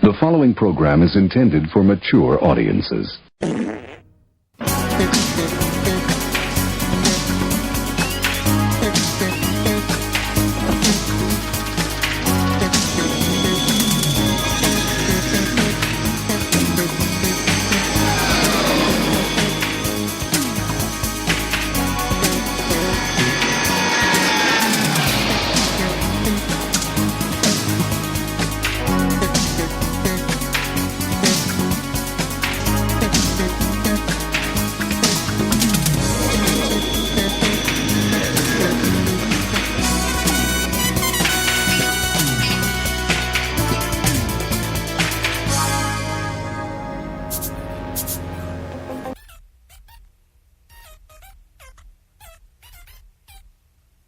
The following program is intended for mature audiences.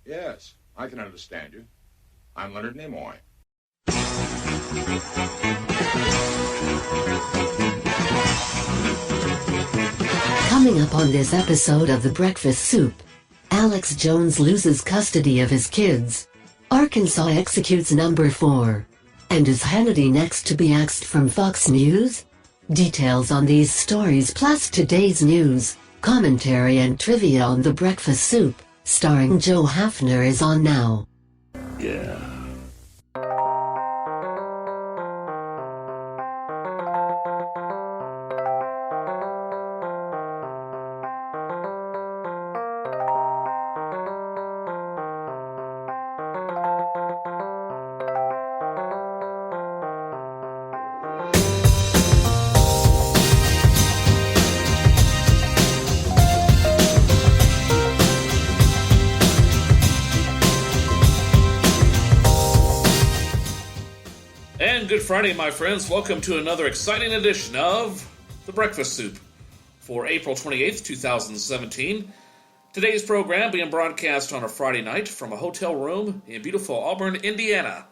Yes, I can understand you. I'm Leonard Nimoy. Coming up on this episode of The Breakfast Soup, Alex Jones loses custody of his kids. Arkansas executes number 4. And is Hannity next to be axed from Fox News? Details on these stories plus today's news, commentary and trivia on The Breakfast Soup, starring Joe Hafner, is on now. Yeah. And good Friday, my friends. Welcome to another exciting edition of The Breakfast Soup for April 28th, 2017. Today's program being broadcast on a Friday night from a hotel room in beautiful Auburn, Indiana.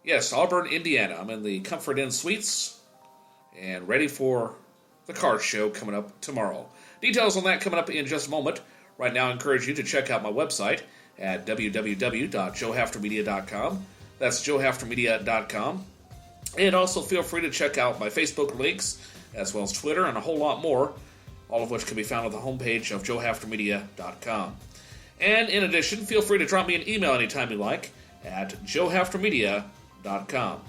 Yes, Auburn, Indiana. I'm in the Comfort Inn Suites and ready for the car show coming up tomorrow. Details on that coming up in just a moment. Right now, I encourage you to check out my website at www.joehaftermedia.com. That's joehaftermedia.com. And also feel free to check out my Facebook links, as well as Twitter, and a whole lot more, all of which can be found on the homepage of joehaftermedia.com. And in addition, feel free to drop me an email anytime you like at joehaftermedia.com.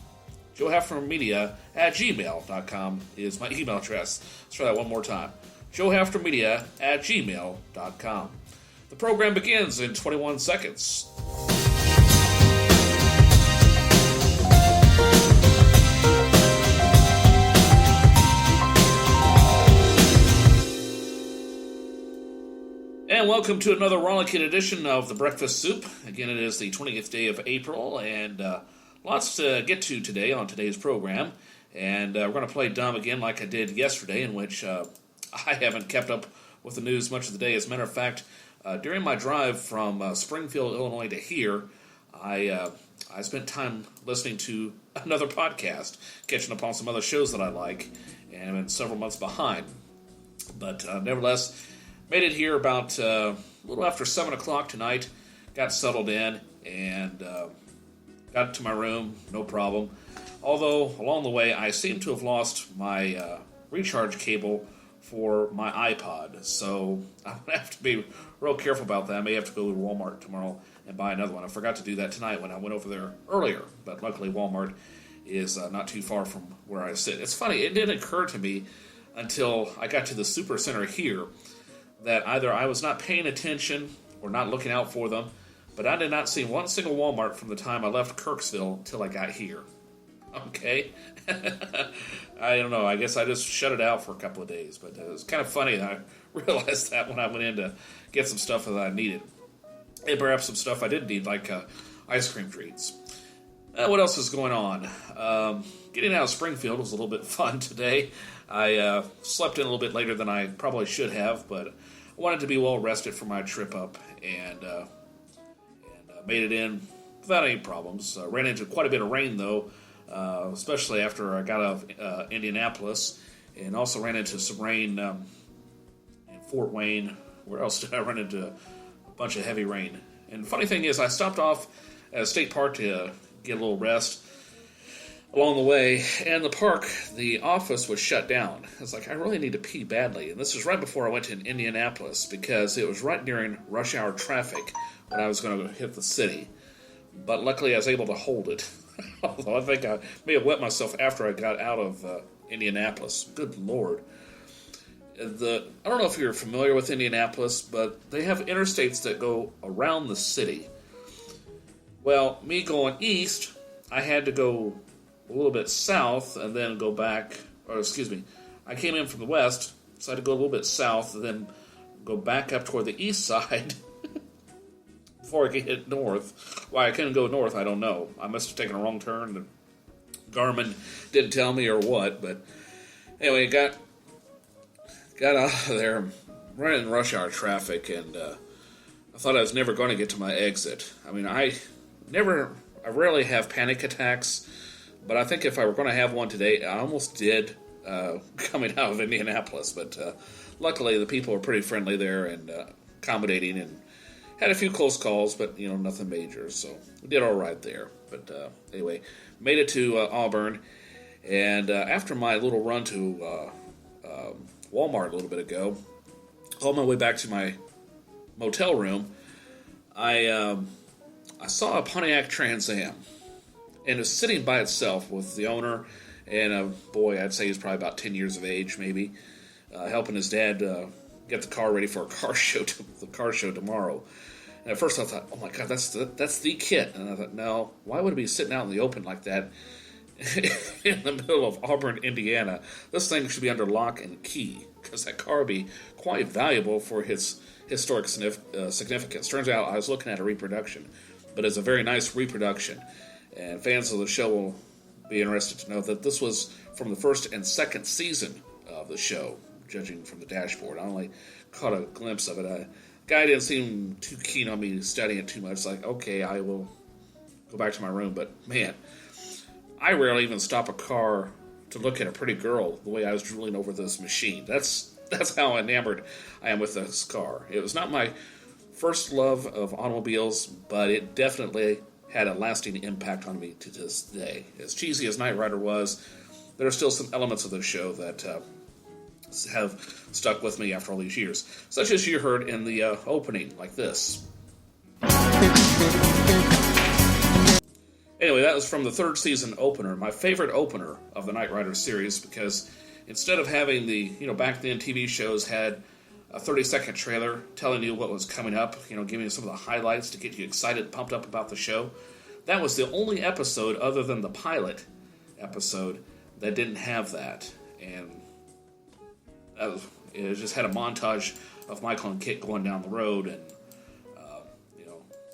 joehaftermedia@gmail.com is my email address. Let's try that one more time. joehaftermedia@gmail.com. The program begins in 21 seconds. And welcome to another rollicking edition of The Breakfast Soup. Again, it is the 20th day of April, and lots to get to today on today's program. And we're going to play dumb again like I did yesterday, in which I haven't kept up with the news much of the day. As a matter of fact, during my drive from Springfield, Illinois to here, I spent time listening to another podcast, catching up on some other shows that I like, and I'm several months behind. But nevertheless, made it here about a little after 7 o'clock tonight, got settled in, and got to my room, no problem. Although, along the way, I seem to have lost my recharge cable for my iPod, so I'm going to have to be real careful about that. I may have to go to Walmart tomorrow and buy another one. I forgot to do that tonight when I went over there earlier, but luckily Walmart is not too far from where I sit. It's funny, it didn't occur to me until I got to the Super Center here that either I was not paying attention or not looking out for them, but I did not see one single Walmart from the time I left Kirksville till I got here. Okay? I don't know, I guess I just shut it out for a couple of days, but it was kind of funny that I realized that when I went in to get some stuff that I needed. And perhaps some stuff I didn't need, like ice cream treats. What else is going on? Getting out of Springfield was a little bit fun today. I slept in a little bit later than I probably should have, but I wanted to be well rested for my trip up, and made it in without any problems. Ran into quite a bit of rain, though, especially after I got out of Indianapolis, and also ran into some rain in Fort Wayne. Where else did I run into a bunch of heavy rain? And the funny thing is, I stopped off at a state park to get a little rest. along the way. And the park, the office was shut down. I was like, I really need to pee badly. And this was right before I went to Indianapolis because it was right during rush hour traffic when I was going to hit the city. But luckily I was able to hold it. Although I think I may have wet myself after I got out of Indianapolis. Good Lord. I don't know if you're familiar with Indianapolis, but they have interstates that go around the city. Well, me going east, I had to go a little bit south and then go back, I came in from the west, so I had to go a little bit south and then go back up toward the east side before I could hit north. Why I couldn't go north, I don't know. I must have taken a wrong turn. And Garmin didn't tell me or what, but anyway, got out of there, right in rush hour traffic, and I thought I was never going to get to my exit. I mean, I rarely have panic attacks, but I think if I were going to have one today, I almost did coming out of Indianapolis. But luckily, the people were pretty friendly there and accommodating, and had a few close calls, but nothing major. So we did all right there. But anyway, made it to Auburn, and after my little run to Walmart a little bit ago, on my way back to my motel room, I saw a Pontiac Trans Am, and it was sitting by itself with the owner and a boy, I'd say he's probably about 10 years of age, maybe, helping his dad get the car ready for the car show tomorrow. And at first I thought, oh my God, that's the kit. And I thought, no, why would it be sitting out in the open like that in the middle of Auburn, Indiana? This thing should be under lock and key, because that car would be quite valuable for its historic significance. Turns out I was looking at a reproduction, but it's a very nice reproduction. And fans of the show will be interested to know that this was from the first and second season of the show, judging from the dashboard. I only caught a glimpse of it. Guy didn't seem too keen on me studying it too much. It's like, okay, I will go back to my room. But man, I rarely even stop a car to look at a pretty girl the way I was drooling over this machine. That's how enamored I am with this car. It was not my first love of automobiles, but it definitely had a lasting impact on me to this day. As cheesy as Knight Rider was, there are still some elements of the show that have stuck with me after all these years, such as you heard in the opening, like this. Anyway, that was from the third season opener, my favorite opener of the Knight Rider series, because instead of having the, back then TV shows had a 30-second trailer telling you what was coming up, giving you some of the highlights to get you excited, pumped up about the show. That was the only episode, other than the pilot episode, that didn't have that. And it just had a montage of Michael and Kit going down the road, and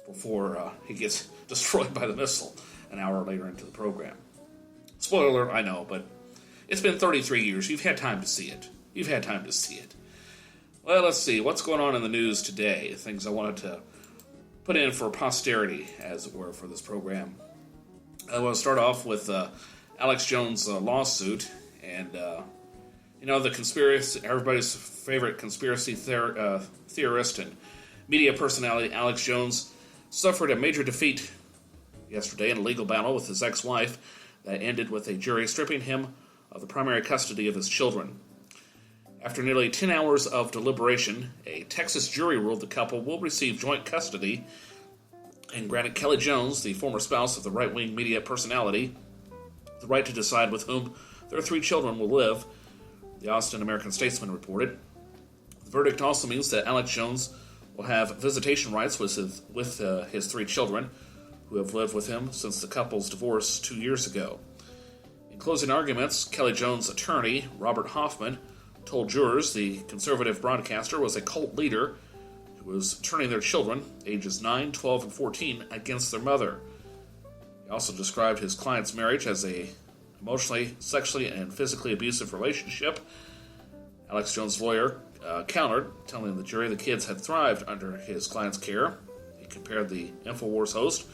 before he gets destroyed by the missile an hour later into the program. Spoiler alert, I know, but it's been 33 years. You've had time to see it. Well, let's see. What's going on in the news today? Things I wanted to put in for posterity, as it were, for this program. I want to start off with Alex Jones' lawsuit, and the conspiracy, everybody's favorite conspiracy theorist and media personality, Alex Jones, suffered a major defeat yesterday in a legal battle with his ex-wife that ended with a jury stripping him of the primary custody of his children. After nearly 10 hours of deliberation, a Texas jury ruled the couple will receive joint custody and granted Kelly Jones, the former spouse of the right-wing media personality, the right to decide with whom their 3 children will live, the Austin American-Statesman reported. The verdict also means that Alex Jones will have visitation rights with his 3 children, who have lived with him since the couple's divorce 2 years ago. In closing arguments, Kelly Jones' attorney, Robert Hoffman, told jurors the conservative broadcaster was a cult leader who was turning their children, ages 9, 12, and 14, against their mother. He also described his client's marriage as a emotionally, sexually, and physically abusive relationship. Alex Jones' lawyer countered, telling the jury the kids had thrived under his client's care. He compared the InfoWars host,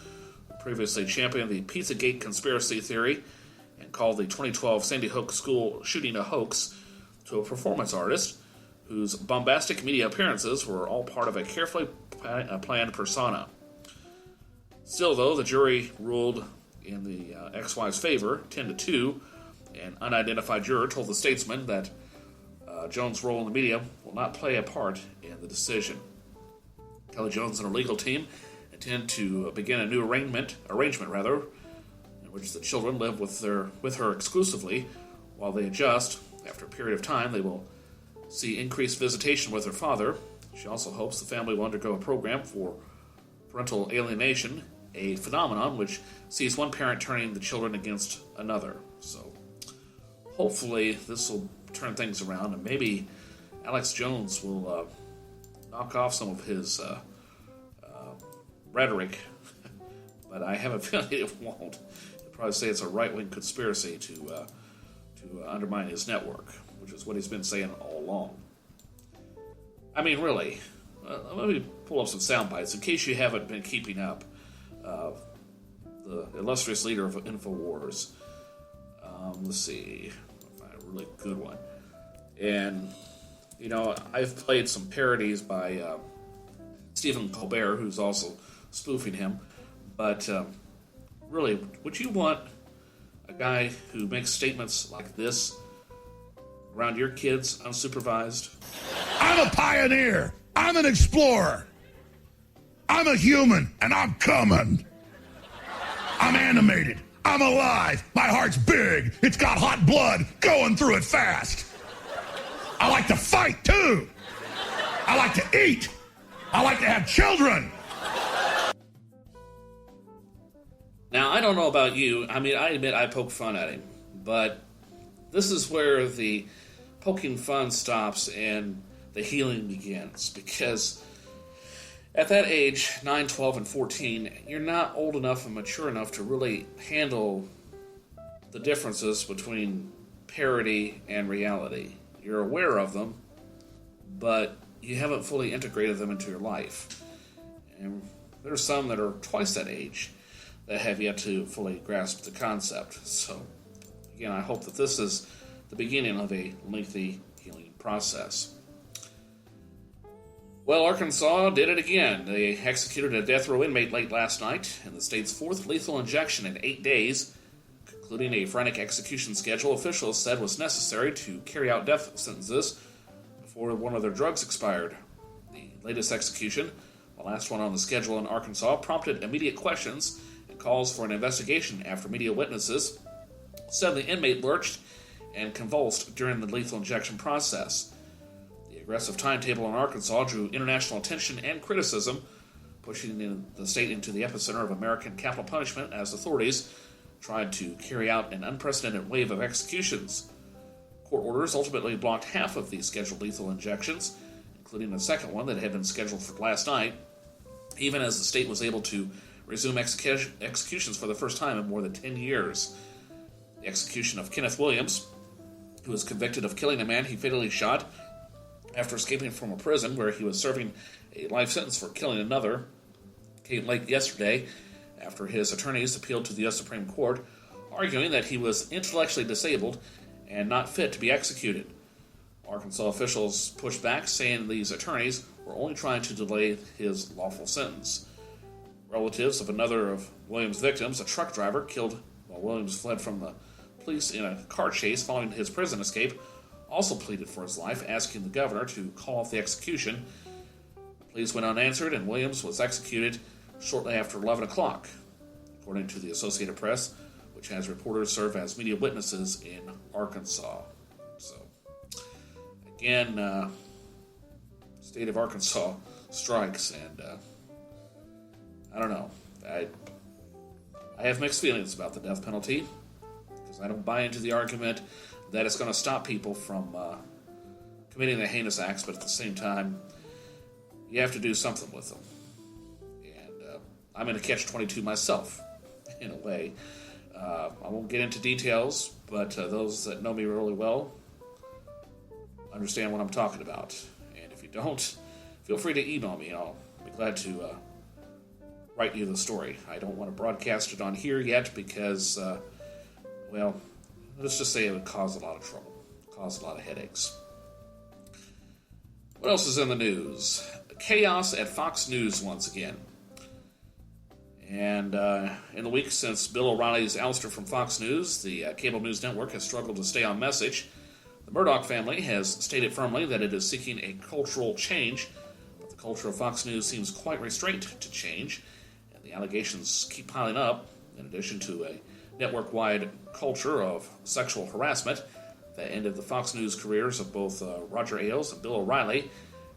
who previously championed the Pizzagate conspiracy theory and called the 2012 Sandy Hook school shooting a hoax, to a performance artist whose bombastic media appearances were all part of a carefully planned persona. Still, though, the jury ruled in the ex-wife's favor, 10-2. An unidentified juror told the Statesman that Jones' role in the media will not play a part in the decision. Kelly Jones and her legal team intend to begin a new arrangement, in which the children live with her exclusively while they adjust. After a period of time, they will see increased visitation with her father. She also hopes the family will undergo a program for parental alienation, a phenomenon which sees one parent turning the children against another. So hopefully this will turn things around, and maybe Alex Jones will knock off some of his rhetoric, but I have a feeling it won't. He'll probably say it's a right-wing conspiracy to undermine his network, which is what he's been saying all along. I mean, really, let me pull up some sound bites in case you haven't been keeping up. The illustrious leader of InfoWars. Let's see, find a really good one. And, you know, I've played some parodies by Stephen Colbert, who's also spoofing him. But really, would you want a guy who makes statements like this around your kids unsupervised? I'm a pioneer. I'm an explorer. I'm a human, and I'm coming. I'm animated. I'm alive. My heart's big. It's got hot blood going through it fast. I like to fight, too. I like to eat. I like to have children. Now, I don't know about you. I mean, I admit I poke fun at him. But this is where the poking fun stops and the healing begins. Because at that age, 9, 12, and 14, you're not old enough and mature enough to really handle the differences between parody and reality. You're aware of them, but you haven't fully integrated them into your life. And there's some that are twice that age that have yet to fully grasp the concept. So, again, I hope that this is the beginning of a lengthy healing process. Well, Arkansas did it again. They executed a death row inmate late last night in the state's fourth lethal injection in 8 days, concluding a frantic execution schedule officials said was necessary to carry out death sentences before one of their drugs expired. The latest execution, the last one on the schedule in Arkansas, prompted immediate questions and calls for an investigation after media witnesses said the inmate lurched and convulsed during the lethal injection process. The aggressive timetable in Arkansas drew international attention and criticism, pushing the state into the epicenter of American capital punishment as authorities tried to carry out an unprecedented wave of executions. Court orders ultimately blocked half of the scheduled lethal injections, including a second one that had been scheduled for last night, even as the state was able to resume executions for the first time in more than 10 years. The execution of Kenneth Williams, who was convicted of killing a man he fatally shot after escaping from a prison where he was serving a life sentence for killing another, came late yesterday after his attorneys appealed to the U.S. Supreme Court, arguing that he was intellectually disabled and not fit to be executed. Arkansas officials pushed back, saying these attorneys were only trying to delay his lawful sentence. Relatives of another of Williams' victims, a truck driver killed while Williams fled from the police in a car chase following his prison escape, also pleaded for his life, asking the governor to call off the execution. The pleas went unanswered, and Williams was executed shortly after 11 o'clock, according to the Associated Press, which has reporters serve as media witnesses in Arkansas. So, again, state of Arkansas strikes, and I don't know. I have mixed feelings about the death penalty, because I don't buy into the argument that it's going to stop people from committing the heinous acts, but at the same time, you have to do something with them. And I'm in a catch-22 myself, in a way. I won't get into details, but those that know me really well understand what I'm talking about. And if you don't, feel free to email me, and I'll be glad to write you the story. I don't want to broadcast it on here yet because, well, let's just say it would cause a lot of trouble, cause a lot of headaches. What else is in the news? Chaos at Fox News once again. And in the week since Bill O'Reilly's ouster from Fox News, the cable news network has struggled to stay on message. The Murdoch family has stated firmly that it is seeking a cultural change, but the culture of Fox News seems quite restrained to change, and the allegations keep piling up, in addition to a network-wide culture of sexual harassment that ended the Fox News careers of both Roger Ailes and Bill O'Reilly.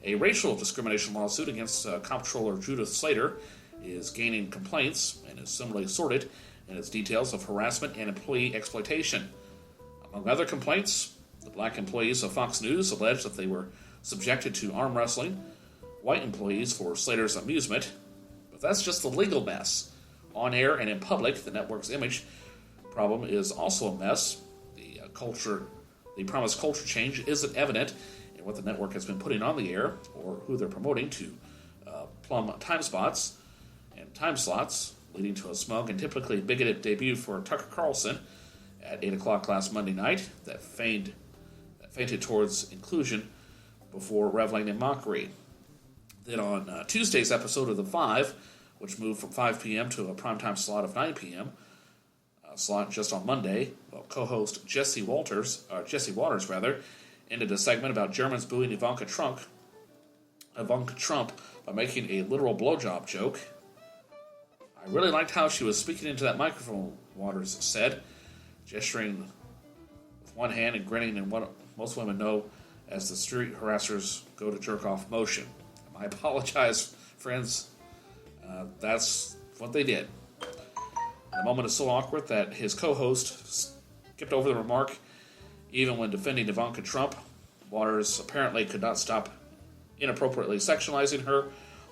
A racial discrimination lawsuit against comptroller Judith Slater is gaining complaints and is similarly sordid in its details of harassment and employee exploitation. Among other complaints, the black employees of Fox News alleged that they were subjected to arm wrestling, white employees for Slater's amusement, but that's just the legal mess. On air and in public, the network's image problem is also a mess. The promised culture change isn't evident in what the network has been putting on the air or who they're promoting to plumb time spots and time slots, leading to a smug and typically bigoted debut for Tucker Carlson at 8 o'clock last Monday night that fainted towards inclusion before reveling in mockery. Then on Tuesday's episode of The Five, which moved from 5 p.m. to a primetime slot of 9 p.m., slot just on Monday, co-host Jesse Waters ended a segment about Germans booing Ivanka Trump by making a literal blowjob joke. I really liked how she was speaking into that microphone, Waters said, gesturing with one hand and grinning in what most women know as the street harassers go to jerk off motion. I apologize, friends. That's what they did. The moment is so awkward that his co-host skipped over the remark. Even when defending Ivanka Trump, Waters apparently could not stop inappropriately sexualizing her.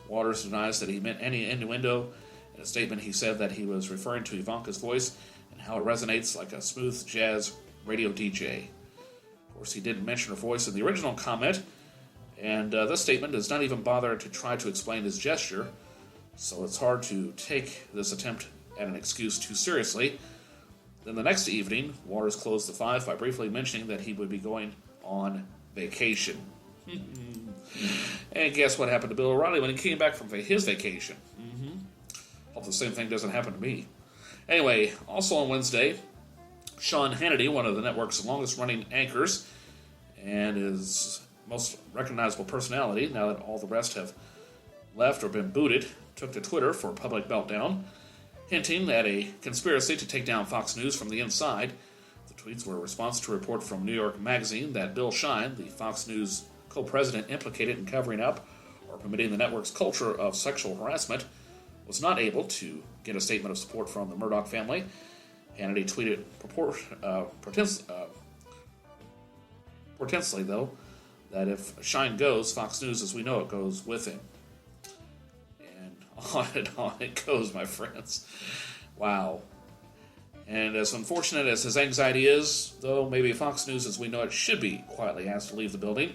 Waters denies that he meant any innuendo. In a statement, he said that he was referring to Ivanka's voice and how it resonates like a smooth jazz radio DJ. Of course, he didn't mention her voice in the original comment, and this statement does not even bother to try to explain his gesture, so it's hard to take this attempt at an excuse too seriously. Then the next evening, Waters closed The Five by briefly mentioning that he would be going on vacation. And guess what happened to Bill O'Reilly when he came back from his vacation? Hope the same thing doesn't happen to me. Anyway, also on Wednesday, Sean Hannity, one of the network's longest-running anchors and his most recognizable personality, now that all the rest have left or been booted, took to Twitter for a public meltdown, hinting at a conspiracy to take down Fox News from the inside. The tweets were a response to a report from New York Magazine that Bill Shine, the Fox News co-president implicated in covering up or permitting the network's culture of sexual harassment, was not able to get a statement of support from the Murdoch family. Hannity tweeted portentously, though, that if Shine goes, Fox News as we know it goes with him. And on it goes, my friends. Wow. And as unfortunate as his anxiety is, though, maybe Fox News as we know it should be quietly asked to leave the building.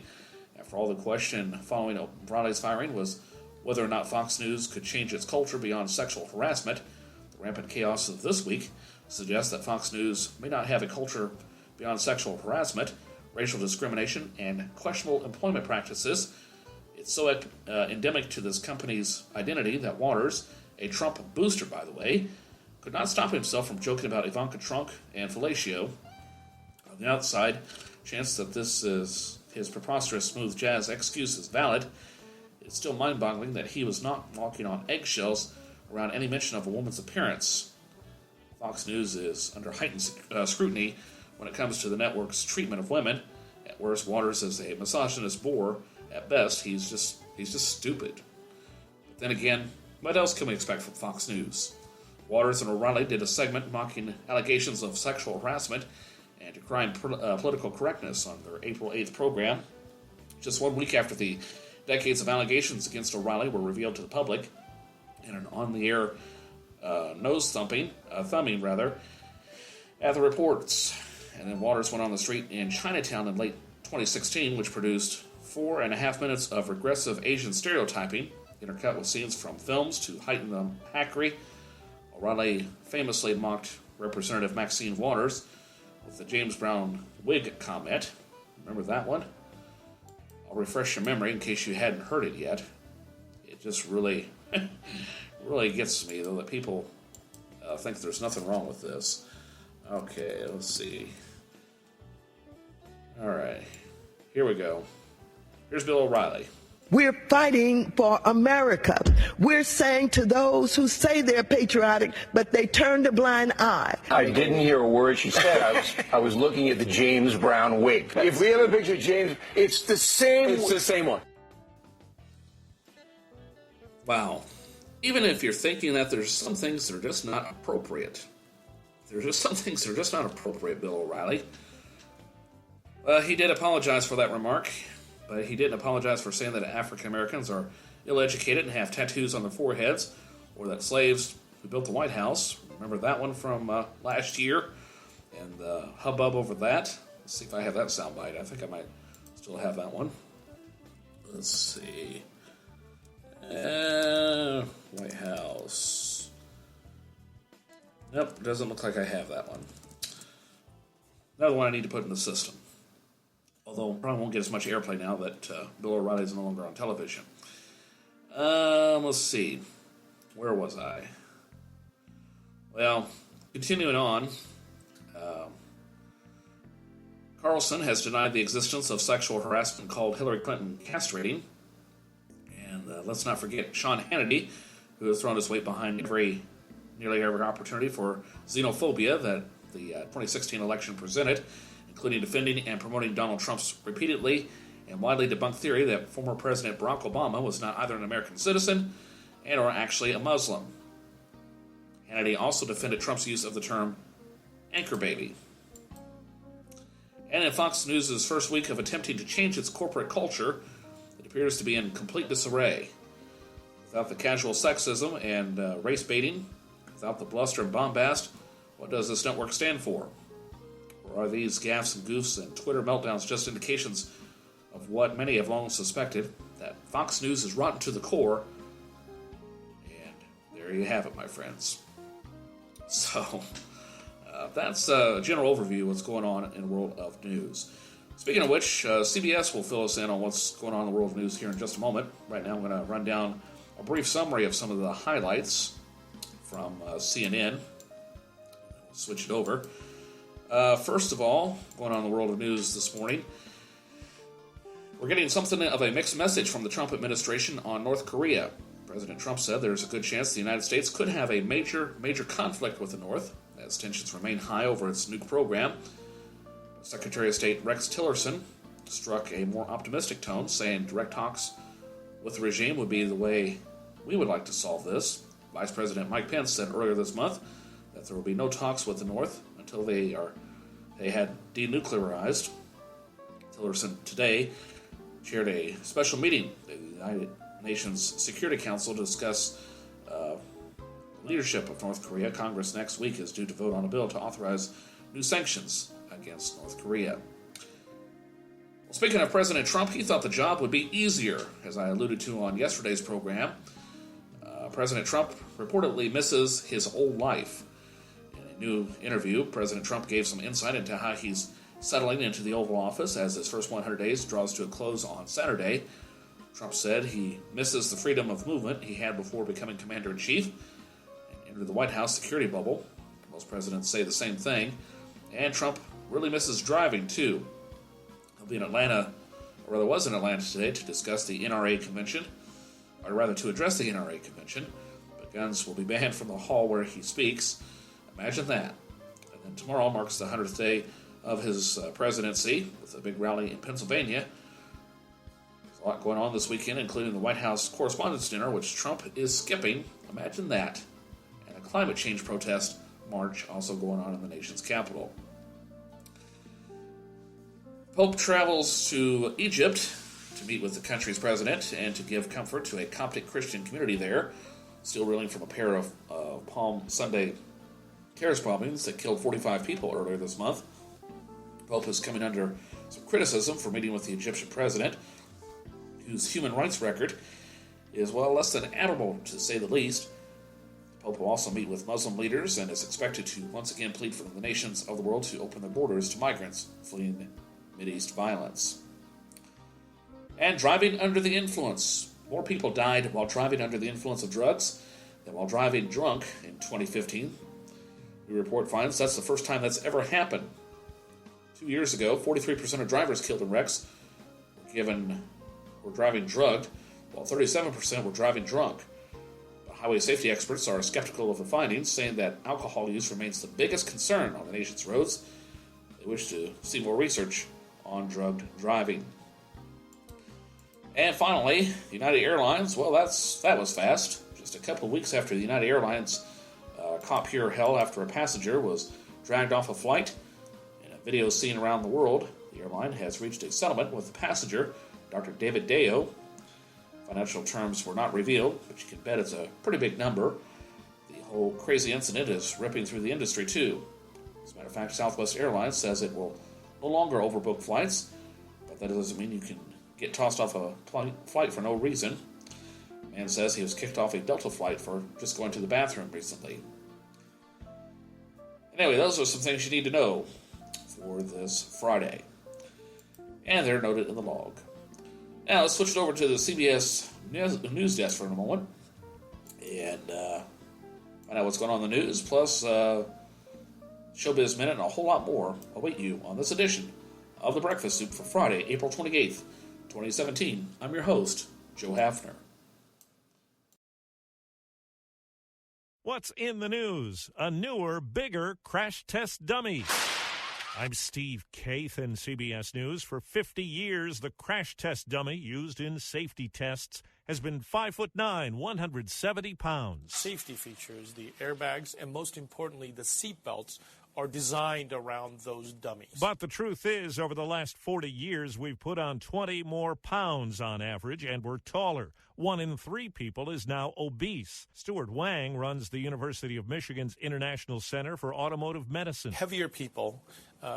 After all, the question following O'Reilly's firing was whether or not Fox News could change its culture beyond sexual harassment. The rampant chaos of this week suggests that Fox News may not have a culture beyond sexual harassment, racial discrimination, and questionable employment practices. It's so endemic to this company's identity that Waters, a Trump booster by the way, could not stop himself from joking about Ivanka Trump and fellatio. On the outside, chance that this is his preposterous smooth jazz excuse is valid. It's still mind-boggling that he was not walking on eggshells around any mention of a woman's appearance. Fox News is under heightened scrutiny when it comes to the network's treatment of women. At worst, Waters is a misogynist bore. At best, he's just stupid. But then again, what else can we expect from Fox News? Waters and O'Reilly did a segment mocking allegations of sexual harassment and decrying political correctness on their April 8th program, just 1 week after the decades of allegations against O'Reilly were revealed to the public, in an on-the-air thumbing at the reports. And then Waters went on the street in Chinatown in late 2016, which produced 4.5 minutes of regressive Asian stereotyping, intercut with scenes from films to heighten the hackery. O'Reilly famously mocked Representative Maxine Waters with the James Brown wig comment. Remember that one? I'll refresh your memory in case you hadn't heard it yet. It just really really gets me, though, that people think there's nothing wrong with this. Okay, let's see. All right, here we go. Here's Bill O'Reilly. We're fighting for America. We're saying to those who say they're patriotic, but they turn a blind eye. I didn't hear a word she said. I was looking at the James Brown wig. If we have a picture of James, it's the same. It's the same one. Wow. Even if you're thinking that there's some things that are just not appropriate. There's just some things that are just not appropriate, Bill O'Reilly. He did apologize for that remark, but he didn't apologize for saying that African Americans are ill-educated and have tattoos on their foreheads, or that slaves who built the White House, remember that one from last year, and the hubbub over that. Let's see if I have that soundbite. I think I might still have that one. Let's see. White House. Nope, doesn't look like I have that one. Another one I need to put in the system. Although probably won't get as much airplay now that Bill O'Reilly is no longer on television. Let's see. Where was I? Well, continuing on. Carlson has denied the existence of sexual harassment called Hillary Clinton castrating. And let's not forget Sean Hannity, who has thrown his weight behind nearly every opportunity for xenophobia that the 2016 election presented, including defending and promoting Donald Trump's repeatedly and widely debunked theory that former President Barack Obama was not either an American citizen and or actually a Muslim. Hannity also defended Trump's use of the term anchor baby. And in Fox News' first week of attempting to change its corporate culture, it appears to be in complete disarray. Without the casual sexism and race baiting, without the bluster and bombast, what does this network stand for? Or are these gaffes and goofs and Twitter meltdowns just indications of what many have long suspected, that Fox News is rotten to the core? And there you have it, my friends. So, that's a general overview of what's going on in the world of news. Speaking of which, CBS will fill us in on what's going on in the world of news here in just a moment. Right now I'm going to run down a brief summary of some of the highlights from CNN. We'll switch it over. First of all, going on in the world of news this morning, we're getting something of a mixed message from the Trump administration on North Korea. President Trump said there's a good chance the United States could have a major conflict with the North, as tensions remain high over its nuke program. Secretary of State Rex Tillerson struck a more optimistic tone, saying direct talks with the regime would be the way we would like to solve this. Vice President Mike Pence said earlier this month that there will be no talks with the North until they had denuclearized. Tillerson today chaired a special meeting at the United Nations Security Council to discuss leadership of North Korea. Congress next week is due to vote on a bill to authorize new sanctions against North Korea. Well, speaking of President Trump, he thought the job would be easier, as I alluded to on yesterday's program. President Trump reportedly misses his old life. In a new interview, President Trump gave some insight into how he's settling into the Oval Office as his first 100 days draws to a close on Saturday. Trump said he misses the freedom of movement he had before becoming commander-in-chief and entered the White House security bubble. Most presidents say the same thing. And Trump really misses driving, too. He'll be in Atlanta, or rather was in Atlanta today, to discuss the NRA convention, or rather to address the NRA convention. But guns will be banned from the hall where he speaks. Imagine that. And then tomorrow marks the 100th day of his presidency with a big rally in Pennsylvania. There's a lot going on this weekend, including the White House Correspondents' Dinner, which Trump is skipping. Imagine that. And a climate change protest march also going on in the nation's capital. Pope travels to Egypt to meet with the country's president and to give comfort to a Coptic Christian community there, still reeling from a pair of Palm Sunday terrorist bombings that killed 45 people earlier this month. Pope is coming under some criticism for meeting with the Egyptian president, whose human rights record is, well, less than admirable, to say the least. The Pope will also meet with Muslim leaders and is expected to once again plead for the nations of the world to open their borders to migrants fleeing Mideast violence. And driving under the influence. More people died while driving under the influence of drugs And while driving drunk in 2015, the report finds that's the first time that's ever happened. 2 years ago, 43% of drivers killed in wrecks were driving drugged, while 37% were driving drunk. But highway safety experts are skeptical of the findings, saying that alcohol use remains the biggest concern on the nation's roads. They wish to see more research on drugged driving. And finally, United Airlines, well, that was fast. Just a couple of weeks after the United Airlines caught pure hell after a passenger was dragged off a flight. In a video seen around the world, the airline has reached a settlement with the passenger, Dr. David Deo. Financial terms were not revealed, but you can bet it's a pretty big number. The whole crazy incident is ripping through the industry, too. As a matter of fact, Southwest Airlines says it will no longer overbook flights, but that doesn't mean you can get tossed off a flight for no reason. The man says he was kicked off a Delta flight for just going to the bathroom recently. Anyway, those are some things you need to know for this Friday. And they're noted in the log. Now, let's switch it over to the CBS News Desk for a moment and find out what's going on in the news, plus Showbiz Minute and a whole lot more await you on this edition of The Breakfast Soup for Friday, April 28th, 2017. I'm your host, Joe Hafner. What's in the news? A newer, bigger crash test dummy. I'm Steve Kaith in CBS News. For 50 years, the crash test dummy used in safety tests has been 5'9", 170 pounds. Safety features, the airbags, and most importantly, the seat belts are designed around those dummies. But the truth is, over the last 40 years, we've put on 20 more pounds on average, and we're taller. 1 in 3 people is now obese. Stuart Wang runs the University of Michigan's International Center for Automotive Medicine. Heavier people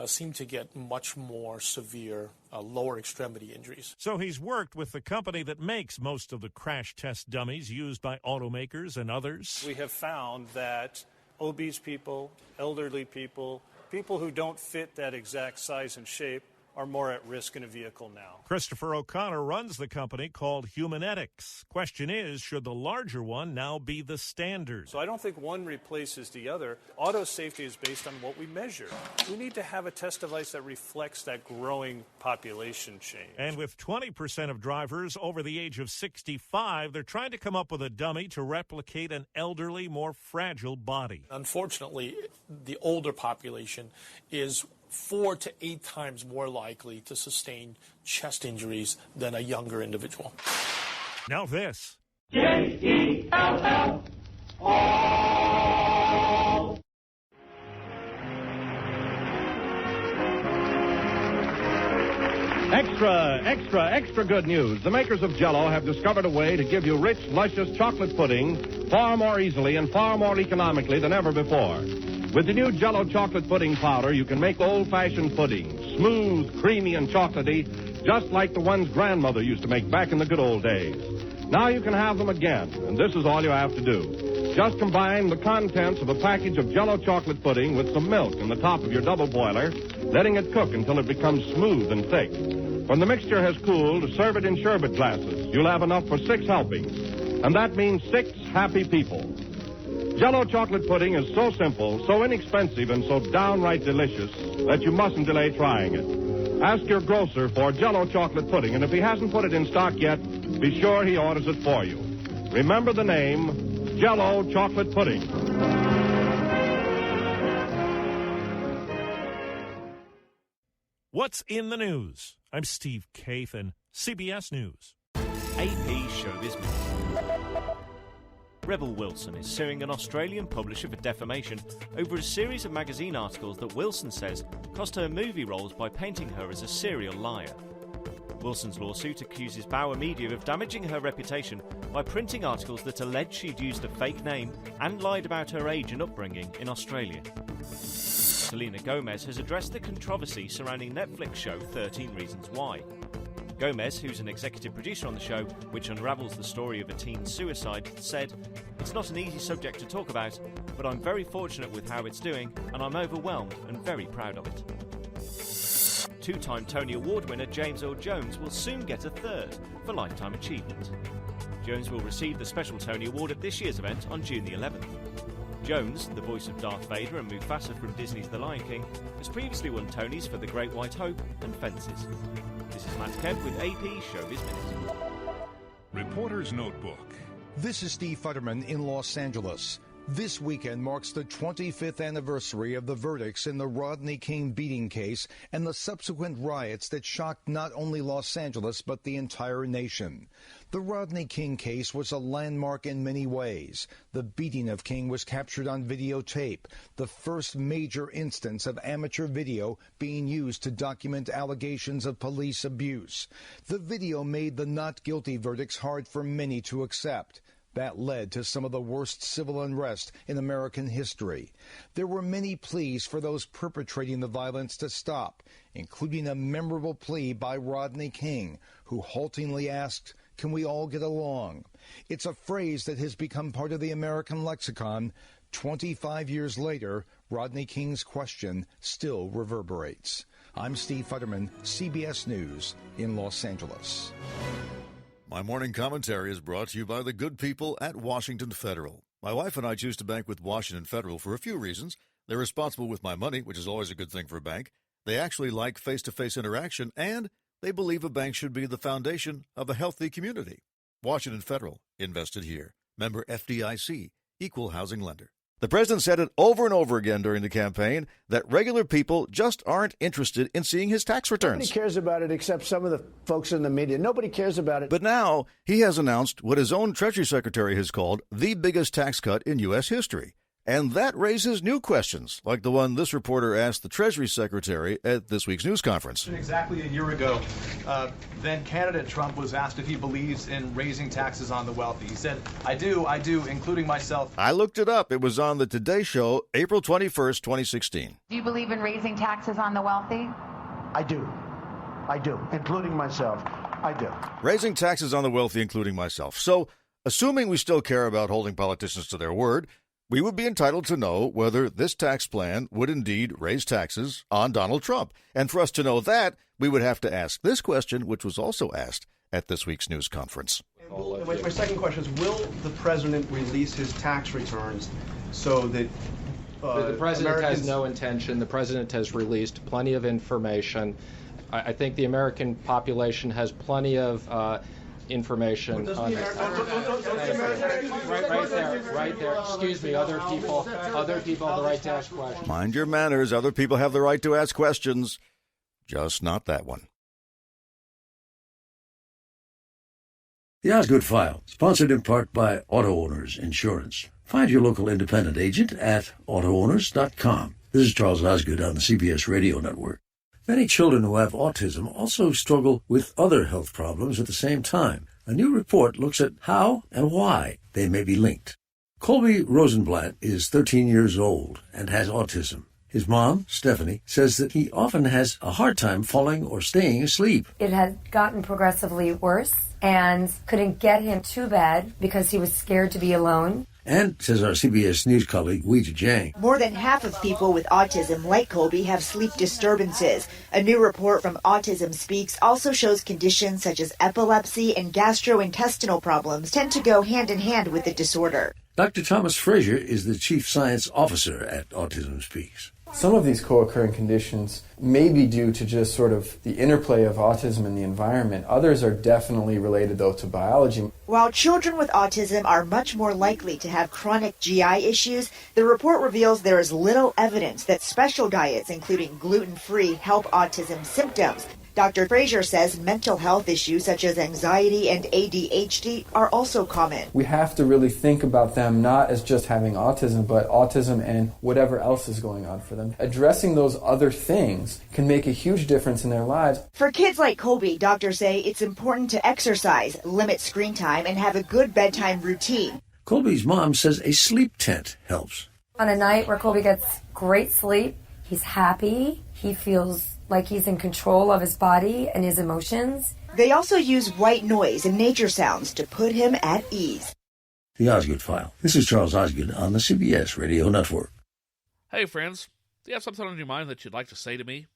seem to get much more severe lower extremity injuries. So he's worked with the company that makes most of the crash test dummies used by automakers and others. We have found that obese people, elderly people, people who don't fit that exact size and shape are more at risk in a vehicle now. Christopher O'Connor runs the company called Humanetics. Question is, should the larger one now be the standard? So I don't think one replaces the other. Auto safety is based on what we measure. We need to have a test device that reflects that growing population change. And with 20% of drivers over the age of 65, they're trying to come up with a dummy to replicate an elderly, more fragile body. Unfortunately, the older population is 4 to 8 times more likely to sustain chest injuries than a younger individual. Now this. J-E-L-L. All. Extra good news. The makers of Jell-O have discovered a way to give you rich, luscious chocolate pudding far more easily and far more economically than ever before. With the new Jell-O chocolate pudding powder, you can make old-fashioned pudding, smooth, creamy, and chocolatey, just like the ones Grandmother used to make back in the good old days. Now you can have them again, and this is all you have to do. Just combine the contents of a package of Jell-O chocolate pudding with some milk in the top of your double boiler, letting it cook until it becomes smooth and thick. When the mixture has cooled, serve it in sherbet glasses. You'll have enough for 6 helpings, and that means 6 happy people. Jell-O chocolate pudding is so simple, so inexpensive, and so downright delicious that you mustn't delay trying it. Ask your grocer for Jell-O chocolate pudding, and if he hasn't put it in stock yet, be sure he orders it for you. Remember the name, Jell-O chocolate pudding. What's in the news? I'm Steve Kaith in CBS News. AP Showbiz Minute. Rebel Wilson is suing an Australian publisher for defamation over a series of magazine articles that Wilson says cost her movie roles by painting her as a serial liar. Wilson's lawsuit accuses Bauer Media of damaging her reputation by printing articles that allege she'd used a fake name and lied about her age and upbringing in Australia. Selena Gomez has addressed the controversy surrounding Netflix show 13 Reasons Why. Gomez, who's an executive producer on the show, which unravels the story of a teen's suicide, said, "It's not an easy subject to talk about, but I'm very fortunate with how it's doing, and I'm overwhelmed and very proud of it." 2-time Tony Award winner James Earl Jones will soon get a 3rd for Lifetime Achievement. Jones will receive the Special Tony Award at this year's event on June the 11th. Jones, the voice of Darth Vader and Mufasa from Disney's The Lion King, has previously won Tonys for The Great White Hope and Fences. This is Matt Kemp with AP Showbiz Minute. Reporter's Notebook. This is Steve Futterman in Los Angeles. This weekend marks the 25th anniversary of the verdicts in the Rodney King beating case and the subsequent riots that shocked not only Los Angeles but the entire nation. The Rodney King case was a landmark in many ways. The beating of King was captured on videotape, the first major instance of amateur video being used to document allegations of police abuse. The video made the not guilty verdicts hard for many to accept. That led to some of the worst civil unrest in American history. There were many pleas for those perpetrating the violence to stop, including a memorable plea by Rodney King, who haltingly asked, "Can we all get along?" It's a phrase that has become part of the American lexicon. 25 years later, Rodney King's question still reverberates. I'm Steve Futterman, CBS News in Los Angeles. My morning commentary is brought to you by the good people at Washington Federal. My wife and I choose to bank with Washington Federal for a few reasons. They're responsible with my money, which is always a good thing for a bank. They actually like face-to-face interaction, and they believe a bank should be the foundation of a healthy community. Washington Federal, invested here. Member FDIC, equal housing lender. The president said it over and over again during the campaign that regular people just aren't interested in seeing his tax returns. Nobody cares about it except some of the folks in the media. Nobody cares about it. But now he has announced what his own Treasury Secretary has called the biggest tax cut in U.S. history. And that raises new questions, like the one this reporter asked the Treasury Secretary at this week's news conference. Exactly a year ago, then candidate Trump was asked if he believes in raising taxes on the wealthy. He said, I do, including myself. I looked it up. It was on the Today Show, April 21st, 2016. Do you believe in raising taxes on the wealthy? I do, including myself. I do. Raising taxes on the wealthy, including myself. So, assuming we still care about holding politicians to their word, we would be entitled to know whether this tax plan would indeed raise taxes on Donald Trump. And for us to know that, we would have to ask this question, which was also asked at this week's news conference. My second question is, will the president release his tax returns so that the president has no intention. The president has released plenty of information. I think the American population has plenty of information on it. Right there. Excuse me, other people have the right to ask questions. Mind your manners. Other people have the right to ask questions. Just not that one. The Osgood File, sponsored in part by Auto Owners Insurance. Find your local independent agent at autoowners.com. This is Charles Osgood on the CBS Radio Network. Many children who have autism also struggle with other health problems at the same time. A new report looks at how and why they may be linked. Colby Rosenblatt is 13 years old and has autism. His mom, Stephanie, says that he often has a hard time falling or staying asleep. It had gotten progressively worse and couldn't get him to bed because he was scared to be alone. And, says our CBS News colleague, Weijia Jiang, more than half of people with autism, like Colby, have sleep disturbances. A new report from Autism Speaks also shows conditions such as epilepsy and gastrointestinal problems tend to go hand in hand with the disorder. Dr. Thomas Frazier is the chief science officer at Autism Speaks. Some of these co-occurring conditions may be due to just sort of the interplay of autism and the environment. Others are definitely related, though, to biology. While children with autism are much more likely to have chronic GI issues, the report reveals there is little evidence that special diets, including gluten-free, help autism symptoms. Dr. Frazier says mental health issues such as anxiety and ADHD are also common. We have to really think about them not as just having autism, but autism and whatever else is going on for them. Addressing those other things can make a huge difference in their lives. For kids like Colby, doctors say it's important to exercise, limit screen time, and have a good bedtime routine. Colby's mom says a sleep tent helps. On a night where Colby gets great sleep, he's happy, he feels like he's in control of his body and his emotions. They also use white noise and nature sounds to put him at ease. The Osgood File. This is Charles Osgood on the CBS Radio Network. Hey, friends. Do you have something on your mind that you'd like to say to me?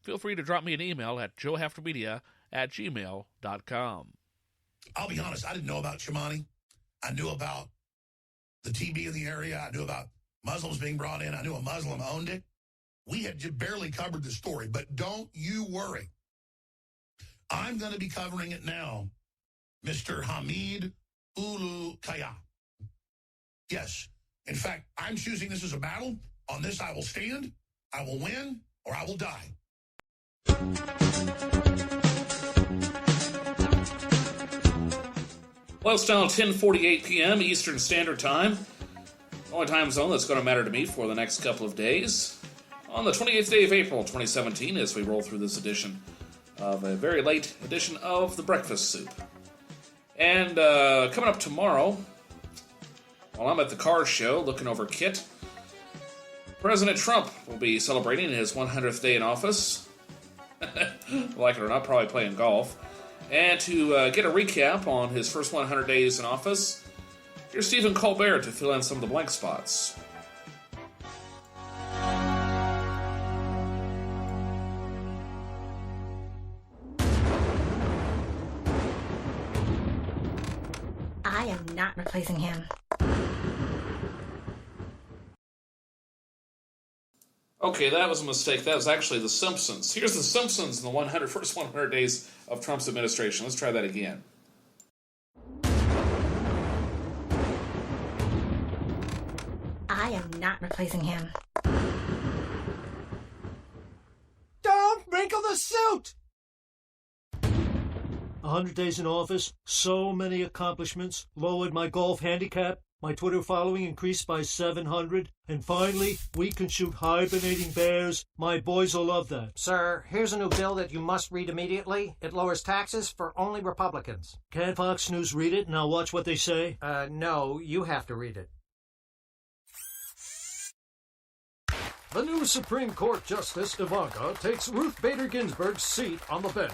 Feel free to drop me an email at joehalftermedia@gmail.com. I'll be honest, I didn't know about Shamani. I knew about the TB in the area. I knew about Muslims being brought in. I knew a Muslim owned it. We had just barely covered the story, but don't you worry. I'm going to be covering it now, Mr. Hamid Ulu Kaya. Yes. In fact, I'm choosing this as a battle. On this, I will stand, I will win, or I will die. Well, it's now 10:48 p.m. Eastern Standard Time. The only time zone that's going to matter to me for the next couple of days. On the 28th day of April 2017, as we roll through this edition of a very late edition of The Breakfast Soup. And coming up tomorrow, while I'm at the car show looking over kit, President Trump will be celebrating his 100th day in office. Like it or not, probably playing golf. And to get a recap on his first 100 days in office, here's Stephen Colbert to fill in some of the blank spots. I am not replacing him. Okay, that was a mistake. That was actually The Simpsons. Here's The Simpsons in the first 100 days of Trump's administration. Let's try that again. I am not replacing him. Don't wrinkle the suit! 100 days in office, so many accomplishments, lowered my golf handicap, my Twitter following increased by 700, and finally, we can shoot hibernating bears. My boys will love that. Sir, here's a new bill that you must read immediately. It lowers taxes for only Republicans. Can't Fox News read it and I'll watch what they say? No, you have to read it. The new Supreme Court Justice Ivanka takes Ruth Bader Ginsburg's seat on the bench.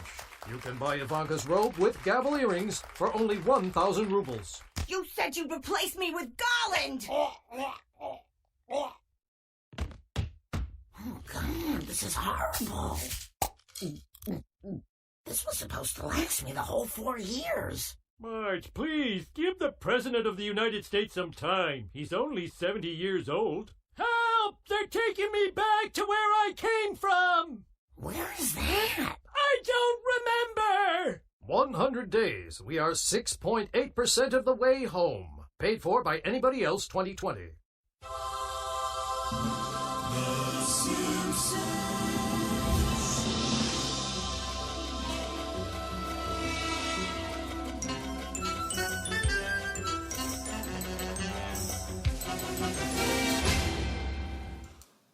You can buy Ivanka's robe with gavel earrings for only 1,000 rubles. You said you'd replace me with Garland! Oh, God, this is horrible. This was supposed to last me the whole 4 years. Marge, please, give the President of the United States some time. He's only 70 years old. Help! They're taking me back to where I came from! Where is that? I don't remember! 100 days. We are 6.8% of the way home. Paid for by anybody else 2020.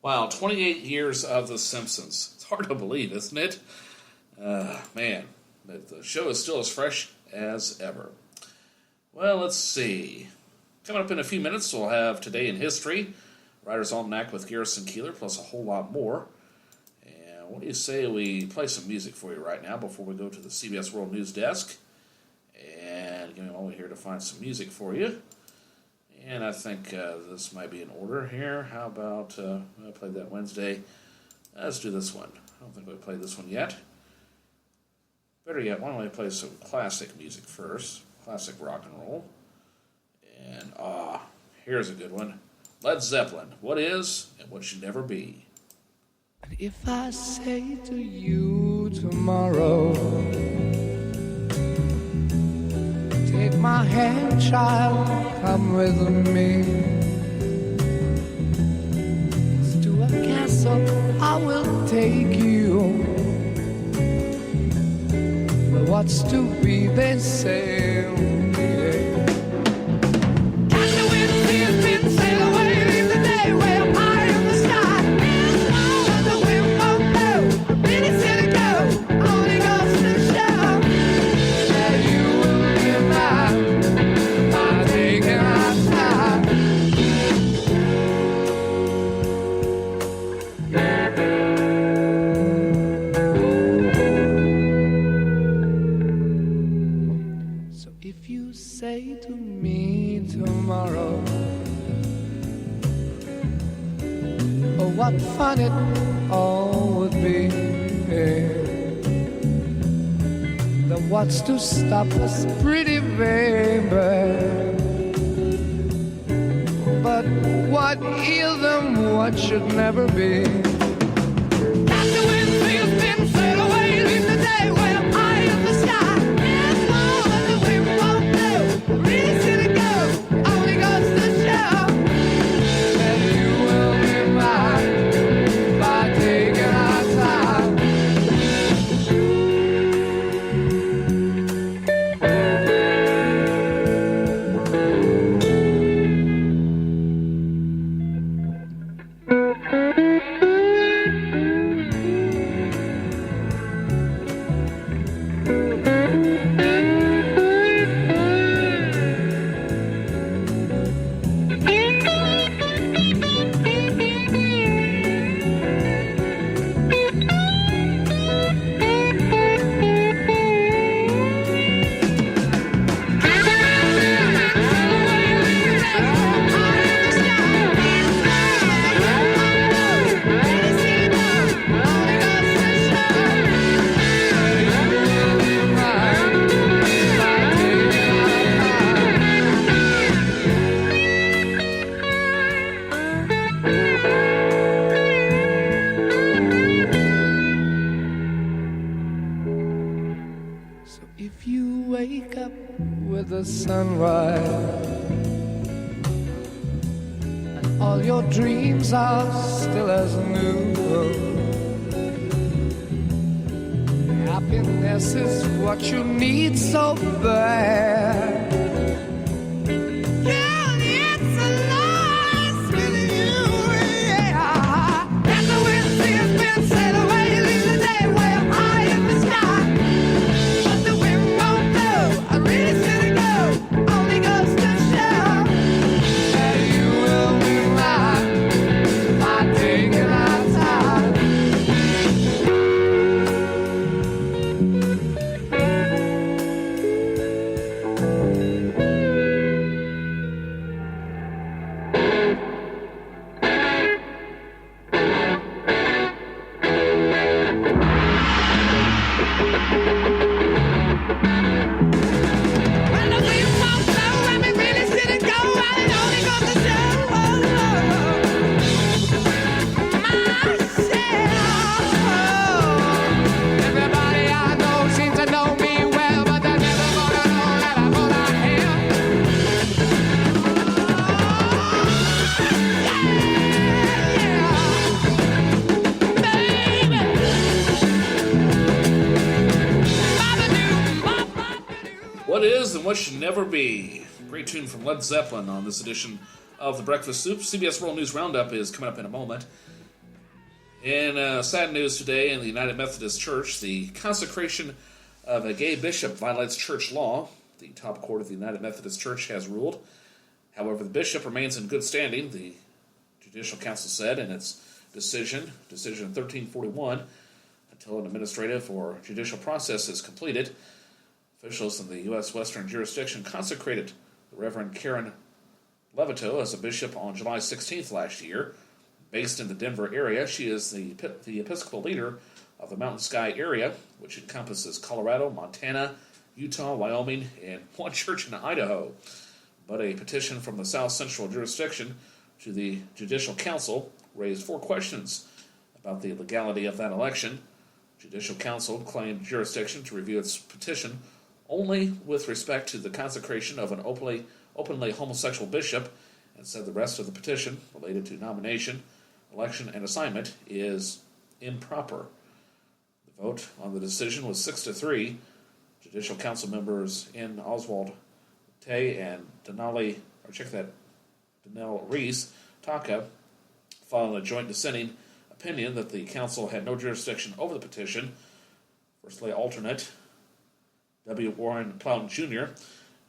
Wow, 28 years of The Simpsons. It's hard to believe, isn't it? Man, but the show is still as fresh as ever. Well, let's see. Coming up in a few minutes, we'll have Today in History, Writer's Almanac with Garrison Keeler, plus a whole lot more. And what do you say we play some music for you right now before we go to the CBS World News Desk? And give me a moment here to find some music for you. And I think this might be in order here. How about, I played that Wednesday. Let's do this one. I don't think we played this one yet. Better yet, why don't we play some classic music first? Classic rock and roll. And, here's a good one. Led Zeppelin, What Is and What Should Never Be. And if I say to you tomorrow, take my hand, child, come with me to a castle, I will take you. But what's to be, they say. Catch the wind, see a spin, sail away, leave the day where high in the sky. Let the wind blow, many city go, only goes to show that you will be mine by taking our time. So if you say to me tomorrow, oh, what fun it all would be, Then what's to stop us, pretty baby? But what is and what should never be? Got the wind feels been sail away in the day when I'm high in the sky. There's more that we won't do. Really see to go, only goes to show that you will be mine by taking our time. If you wake up with the sunrise and all your dreams are still as new, happiness is what you need so bad. Yeah, the answer lies with you, yeah. That's the wind has been sailed away, leave the day way up high in the sky. But the wind won't blow, I really should go, only goes to show that you will be mine by taking our time. What is and what should never be. Great tune from Led Zeppelin on this edition of The Breakfast Soup. CBS World News Roundup is coming up in a moment. In sad news today in the United Methodist Church, the consecration of a gay bishop violates church law. The top court of the United Methodist Church has ruled. However, the bishop remains in good standing, the Judicial Council said in its decision 1341, until an administrative or judicial process is completed. Officials in the U.S. Western jurisdiction consecrated the Reverend Karen Levito as a bishop on July 16th last year. Based in the Denver area, she is the Episcopal leader of the Mountain Sky area, which encompasses Colorado, Montana, Utah, Wyoming, and one church in Idaho. But a petition from the South Central jurisdiction to the Judicial Council raised 4 questions about the legality of that election. Judicial Council claimed jurisdiction to review its petition only with respect to the consecration of an openly homosexual bishop, and said the rest of the petition related to nomination, election, and assignment is improper. The vote on the decision was 6-3. Judicial Council members N. Oswald Tay and Denali Reese Taka filed a joint dissenting opinion that the council had no jurisdiction over the petition. Firstly, alternate W. Warren Plowden Jr.,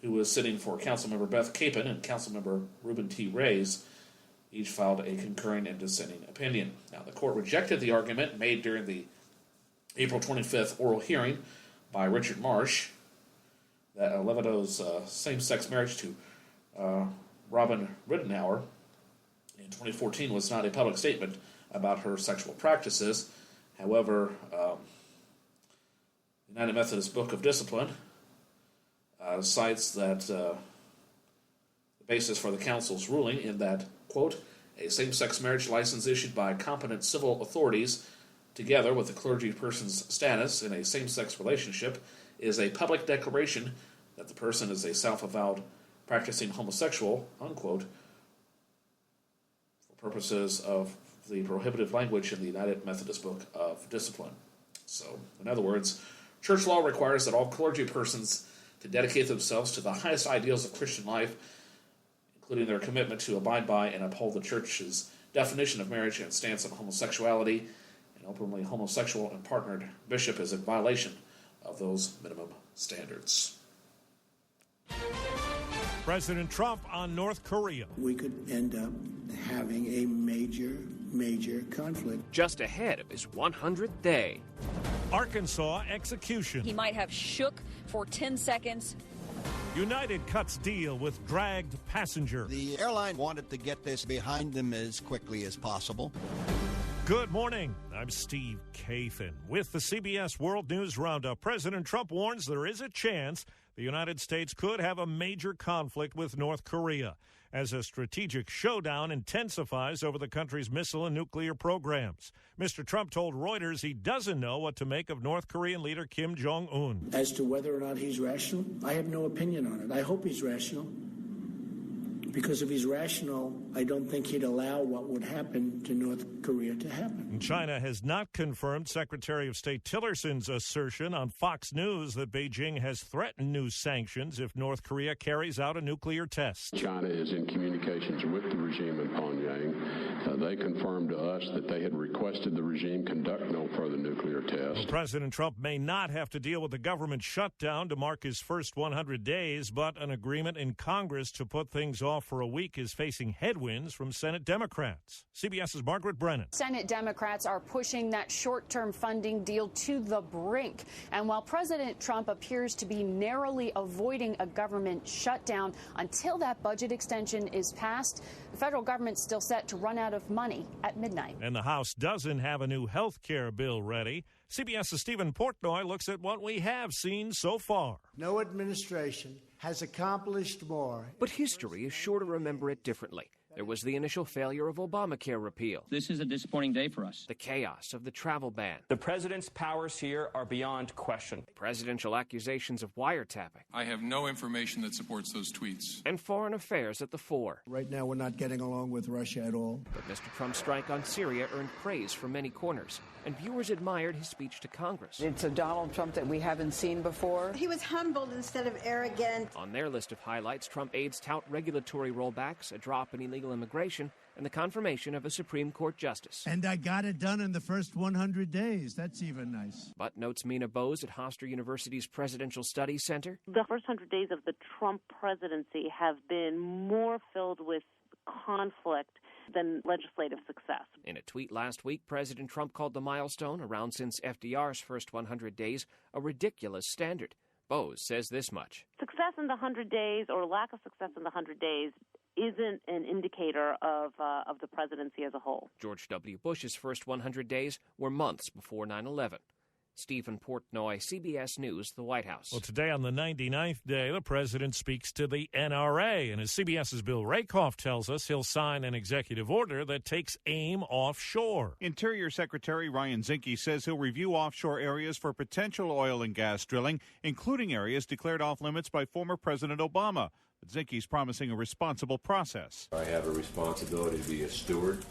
who was sitting for Councilmember Beth Capon and Councilmember Reuben T. Reyes, each filed a concurring and dissenting opinion. Now, the court rejected the argument made during the April 25th oral hearing by Richard Marsh that Levito's same-sex marriage to Robin Rittenauer in 2014 was not a public statement about her sexual practices. However, United Methodist Book of Discipline cites that the basis for the council's ruling in that, quote, a same-sex marriage license issued by competent civil authorities together with the clergy person's status in a same-sex relationship is a public declaration that the person is a self-avowed practicing homosexual, unquote, for purposes of the prohibitive language in the United Methodist Book of Discipline. So, in other words, church law requires that all clergy persons to dedicate themselves to the highest ideals of Christian life, including their commitment to abide by and uphold the church's definition of marriage and stance on homosexuality. An openly homosexual and partnered bishop is in violation of those minimum standards. President Trump on North Korea. We could end up having a major conflict. Just ahead of his 100th day. Arkansas execution. He might have shook for 10 seconds. United cuts deal with dragged passenger. The airline wanted to get this behind them as quickly as possible. Good morning. I'm Steve Kathan with the CBS World News Roundup. President Trump warns there is a chance the United States could have a major conflict with North Korea as a strategic showdown intensifies over the country's missile and nuclear programs. Mr. Trump told Reuters he doesn't know what to make of North Korean leader Kim Jong-un. As to whether or not he's rational, I have no opinion on it. I hope he's rational. Because if he's rational, I don't think he'd allow what would happen to North Korea to happen. China has not confirmed Secretary of State Tillerson's assertion on Fox News that Beijing has threatened new sanctions if North Korea carries out a nuclear test. China is in communications with the regime in Pyongyang. They confirmed to us that they had requested the regime conduct no further nuclear tests. Well, President Trump may not have to deal with the government shutdown to mark his first 100 days, but an agreement in Congress to put things off for a week is facing headwinds from Senate Democrats. CBS's Margaret Brennan. Senate Democrats are pushing that short-term funding deal to the brink. And while President Trump appears to be narrowly avoiding a government shutdown until that budget extension is passed, the federal government's still set to run out of money at midnight. And the House doesn't have a new health care bill ready. CBS's Stephen Portnoy looks at what we have seen so far. No administration has accomplished more. But history is sure to remember it differently. There was the initial failure of Obamacare repeal. This is a disappointing day for us. The chaos of the travel ban. The president's powers here are beyond question. Presidential accusations of wiretapping. I have no information that supports those tweets. And foreign affairs at the fore. Right now, we're not getting along with Russia at all. But Mr. Trump's strike on Syria earned praise from many corners, and viewers admired his speech to Congress. It's a Donald Trump that we haven't seen before. He was humbled instead of arrogant. On their list of highlights, Trump aides tout regulatory rollbacks, a drop in illegal immigration, and the confirmation of a Supreme Court justice. And I got it done in the first 100 days. That's even nice. But, notes Mina Bose at Hofstra University's Presidential Studies Center, the first 100 days of the Trump presidency have been more filled with conflict than legislative success. In a tweet last week, President Trump called the milestone, around since FDR's first 100 days, a ridiculous standard. Bose says this much. Success in the 100 days or lack of success in the 100 days isn't an indicator of the presidency as a whole. George W. Bush's first 100 days were months before 9/11. Stephen Portnoy, CBS News, the White House. Well, today on the 99th day, the president speaks to the NRA. And as CBS's Bill Rakoff tells us, he'll sign an executive order that takes aim offshore. Interior Secretary Ryan Zinke says he'll review offshore areas for potential oil and gas drilling, including areas declared off limits by former President Obama. But Zinke's promising a responsible process. I have a responsibility to be a steward,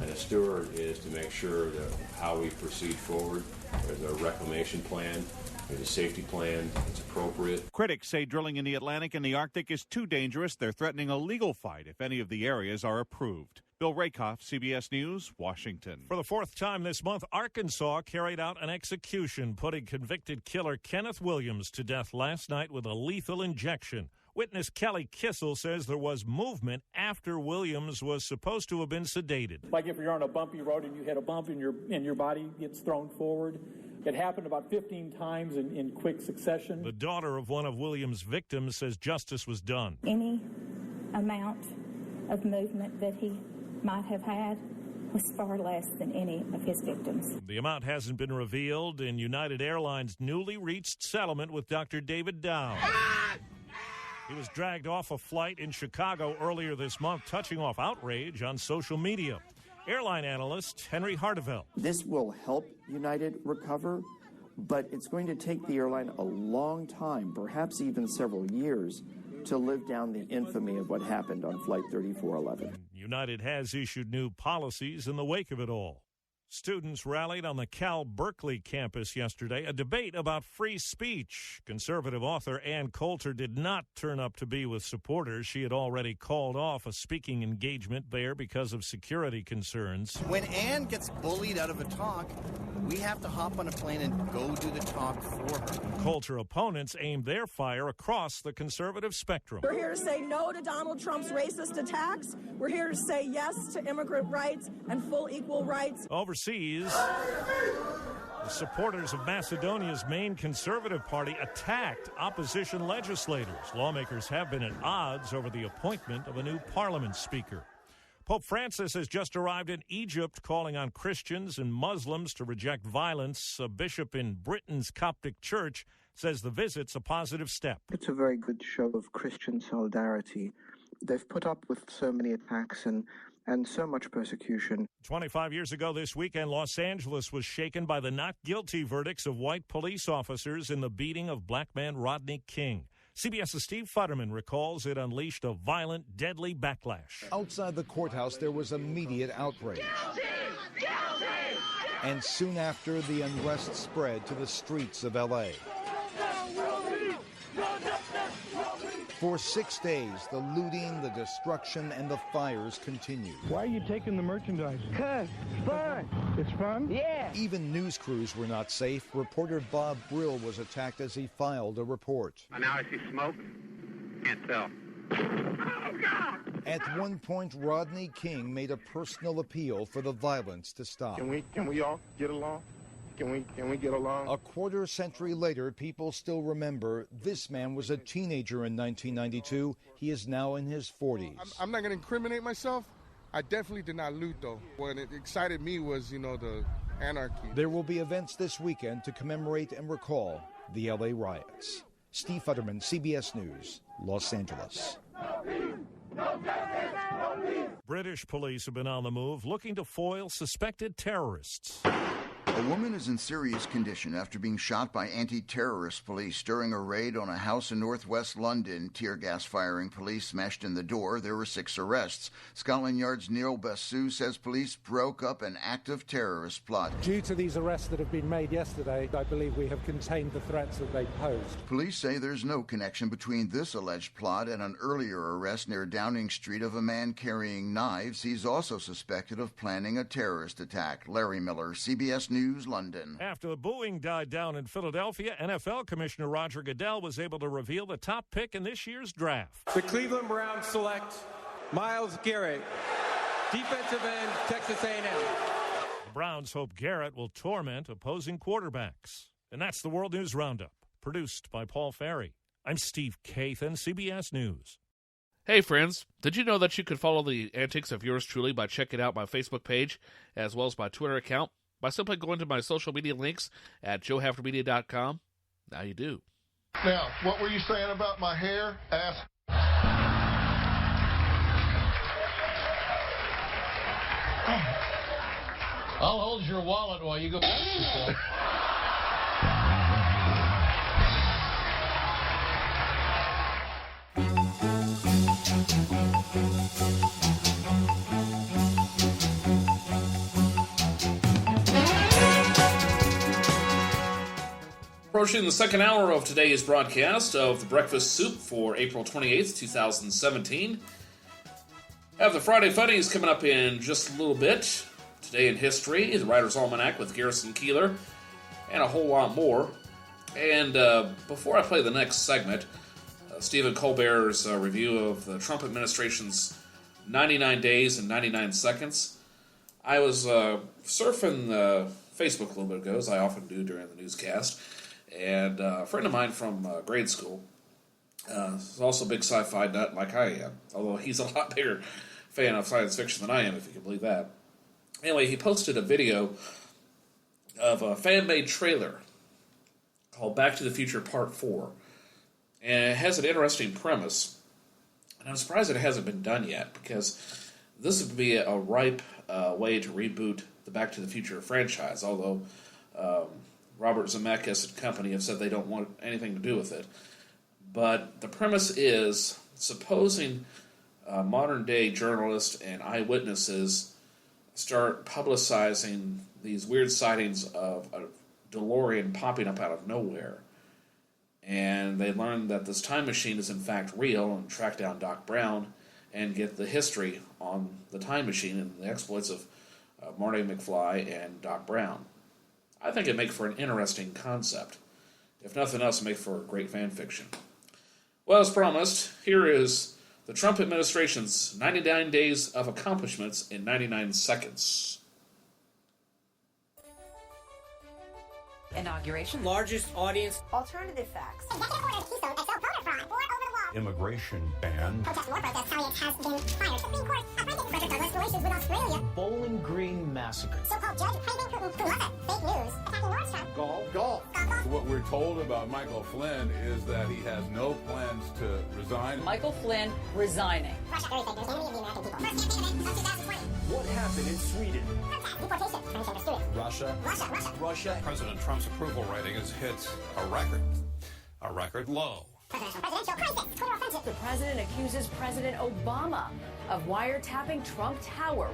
and a steward is to make sure that how we proceed forward, there's a reclamation plan, there's a safety plan, it's appropriate. Critics say drilling in the Atlantic and the Arctic is too dangerous. They're threatening a legal fight if any of the areas are approved. Bill Rakoff, CBS News, Washington. For the fourth time this month, Arkansas carried out an execution, putting convicted killer Kenneth Williams to death last night with a lethal injection. Witness Kelly Kissel says there was movement after Williams was supposed to have been sedated. Like if you're on a bumpy road and you hit a bump and your body gets thrown forward. It happened about 15 times in quick succession. The daughter of one of Williams' victims says justice was done. Any amount of movement that he might have had was far less than any of his victims. The amount hasn't been revealed in United Airlines' newly reached settlement with Dr. David Dow. He was dragged off a flight in Chicago earlier this month, touching off outrage on social media. Airline analyst Henry Hartevelt. This will help United recover, but it's going to take the airline a long time, perhaps even several years, to live down the infamy of what happened on Flight 3411. United has issued new policies in the wake of it all. Students rallied on the Cal Berkeley campus yesterday, a debate about free speech. Conservative author Ann Coulter did not turn up to be with supporters. She had already called off a speaking engagement there because of security concerns. When Ann gets bullied out of a talk, we have to hop on a plane and go do the talk for her. Coulter opponents aimed their fire across the conservative spectrum. We're here to say no to Donald Trump's racist attacks. We're here to say yes to immigrant rights and full equal rights. Overseas, the supporters of Macedonia's main conservative party attacked opposition legislators. Lawmakers have been at odds over the appointment of a new parliament speaker. Pope Francis has just arrived in Egypt, calling on Christians and Muslims to reject violence. A bishop in Britain's Coptic church says the visit's a positive step. It's a very good show of Christian solidarity. They've put up with so many attacks and so much persecution. 25 years ago this weekend, Los Angeles was shaken by the not guilty verdicts of white police officers in the beating of black man Rodney King. CBS's Steve Futterman recalls it unleashed a violent, deadly backlash. Outside the courthouse, there was immediate outrage. And soon after, the unrest spread to the streets of L.A. For 6 days, the looting, the destruction, and the fires continued. Why are you taking the merchandise? 'Cause it's fun. It's fun? Yeah. Even news crews were not safe. Reporter Bob Brill was attacked as he filed a report. Now I see smoke. Can't tell. Oh, God! At one point, Rodney King made a personal appeal for the violence to stop. Can we all get along? Can we get along? A quarter century later, people still remember this man was a teenager in 1992. He is now in his 40s. I'm not going to incriminate myself. I definitely did not loot, though. What excited me was, the anarchy. There will be events this weekend to commemorate and recall the L.A. riots. Steve Futterman, CBS News, Los Angeles. British police have been on the move looking to foil suspected terrorists. A woman is in serious condition after being shot by anti-terrorist police during a raid on a house in northwest London. Tear gas firing police smashed in the door. There were 6 arrests. Scotland Yard's Neil Basu says police broke up an active terrorist plot. Due to these arrests that have been made yesterday, I believe we have contained the threats that they posed. Police say there's no connection between this alleged plot and an earlier arrest near Downing Street of a man carrying knives. He's also suspected of planning a terrorist attack. Larry Miller, CBS News, London. After the booing died down in Philadelphia, NFL Commissioner Roger Goodell was able to reveal the top pick in this year's draft. The Cleveland Browns select Myles Garrett, defensive end, Texas A&M. The Browns hope Garrett will torment opposing quarterbacks. And that's the World News Roundup, produced by Paul Ferry. I'm Steve Kathan, CBS News. Hey friends, did you know that you could follow the antics of yours truly by checking out my Facebook page as well as my Twitter account by simply going to my social media links at joehaftermedia.com? Now you do. Now, what were you saying about my hair? Ask. I'll hold your wallet while you go. Approaching the second hour of today's broadcast of The Breakfast Soup for April 28th, 2017. Have the Friday Funnies coming up in just a little bit. Today in history, the Writer's Almanac with Garrison Keillor, and a whole lot more. And before I play the next segment, Stephen Colbert's review of the Trump administration's 99 days and 99 seconds. I was surfing Facebook a little bit ago, as I often do during the newscast, and a friend of mine from grade school is also a big sci-fi nut like I am, although he's a lot bigger fan of science fiction than I am, if you can believe that. Anyway, he posted a video of a fan-made trailer called Back to the Future Part 4. And it has an interesting premise. And I'm surprised that it hasn't been done yet, because this would be a ripe way to reboot the Back to the Future franchise, although Robert Zemeckis and company have said they don't want anything to do with it. But the premise is, supposing modern-day journalists and eyewitnesses start publicizing these weird sightings of a DeLorean popping up out of nowhere, and they learn that this time machine is in fact real, and track down Doc Brown and get the history on the time machine and the exploits of Marty McFly and Doc Brown. I think it'd make for an interesting concept. If nothing else, it'd make for great fan fiction. Well, as promised, here is the Trump administration's 99 days of accomplishments in 99 seconds. Inauguration. Largest audience. Alternative facts. Immigration ban. Protest, more protests. Science has been fired. Supreme Court. Frederick Douglass relations with Australia. Bowling Green massacre. So-called judge praising Putin. Who love it? Fake news. Attacking Nordstrom. Golf. Golf. What we're told about Michael Flynn is that he has no plans to resign. Michael Flynn resigning. Russia. Very fake news. Enemy of the American people. First campaign event of 2020. What happened in Sweden? Protest. Deportation. Transgender student. Russia. President Trump's approval rating has hit a record low. Presidential crisis. Twitter offensive. The president accuses President Obama of wiretapping Trump Tower.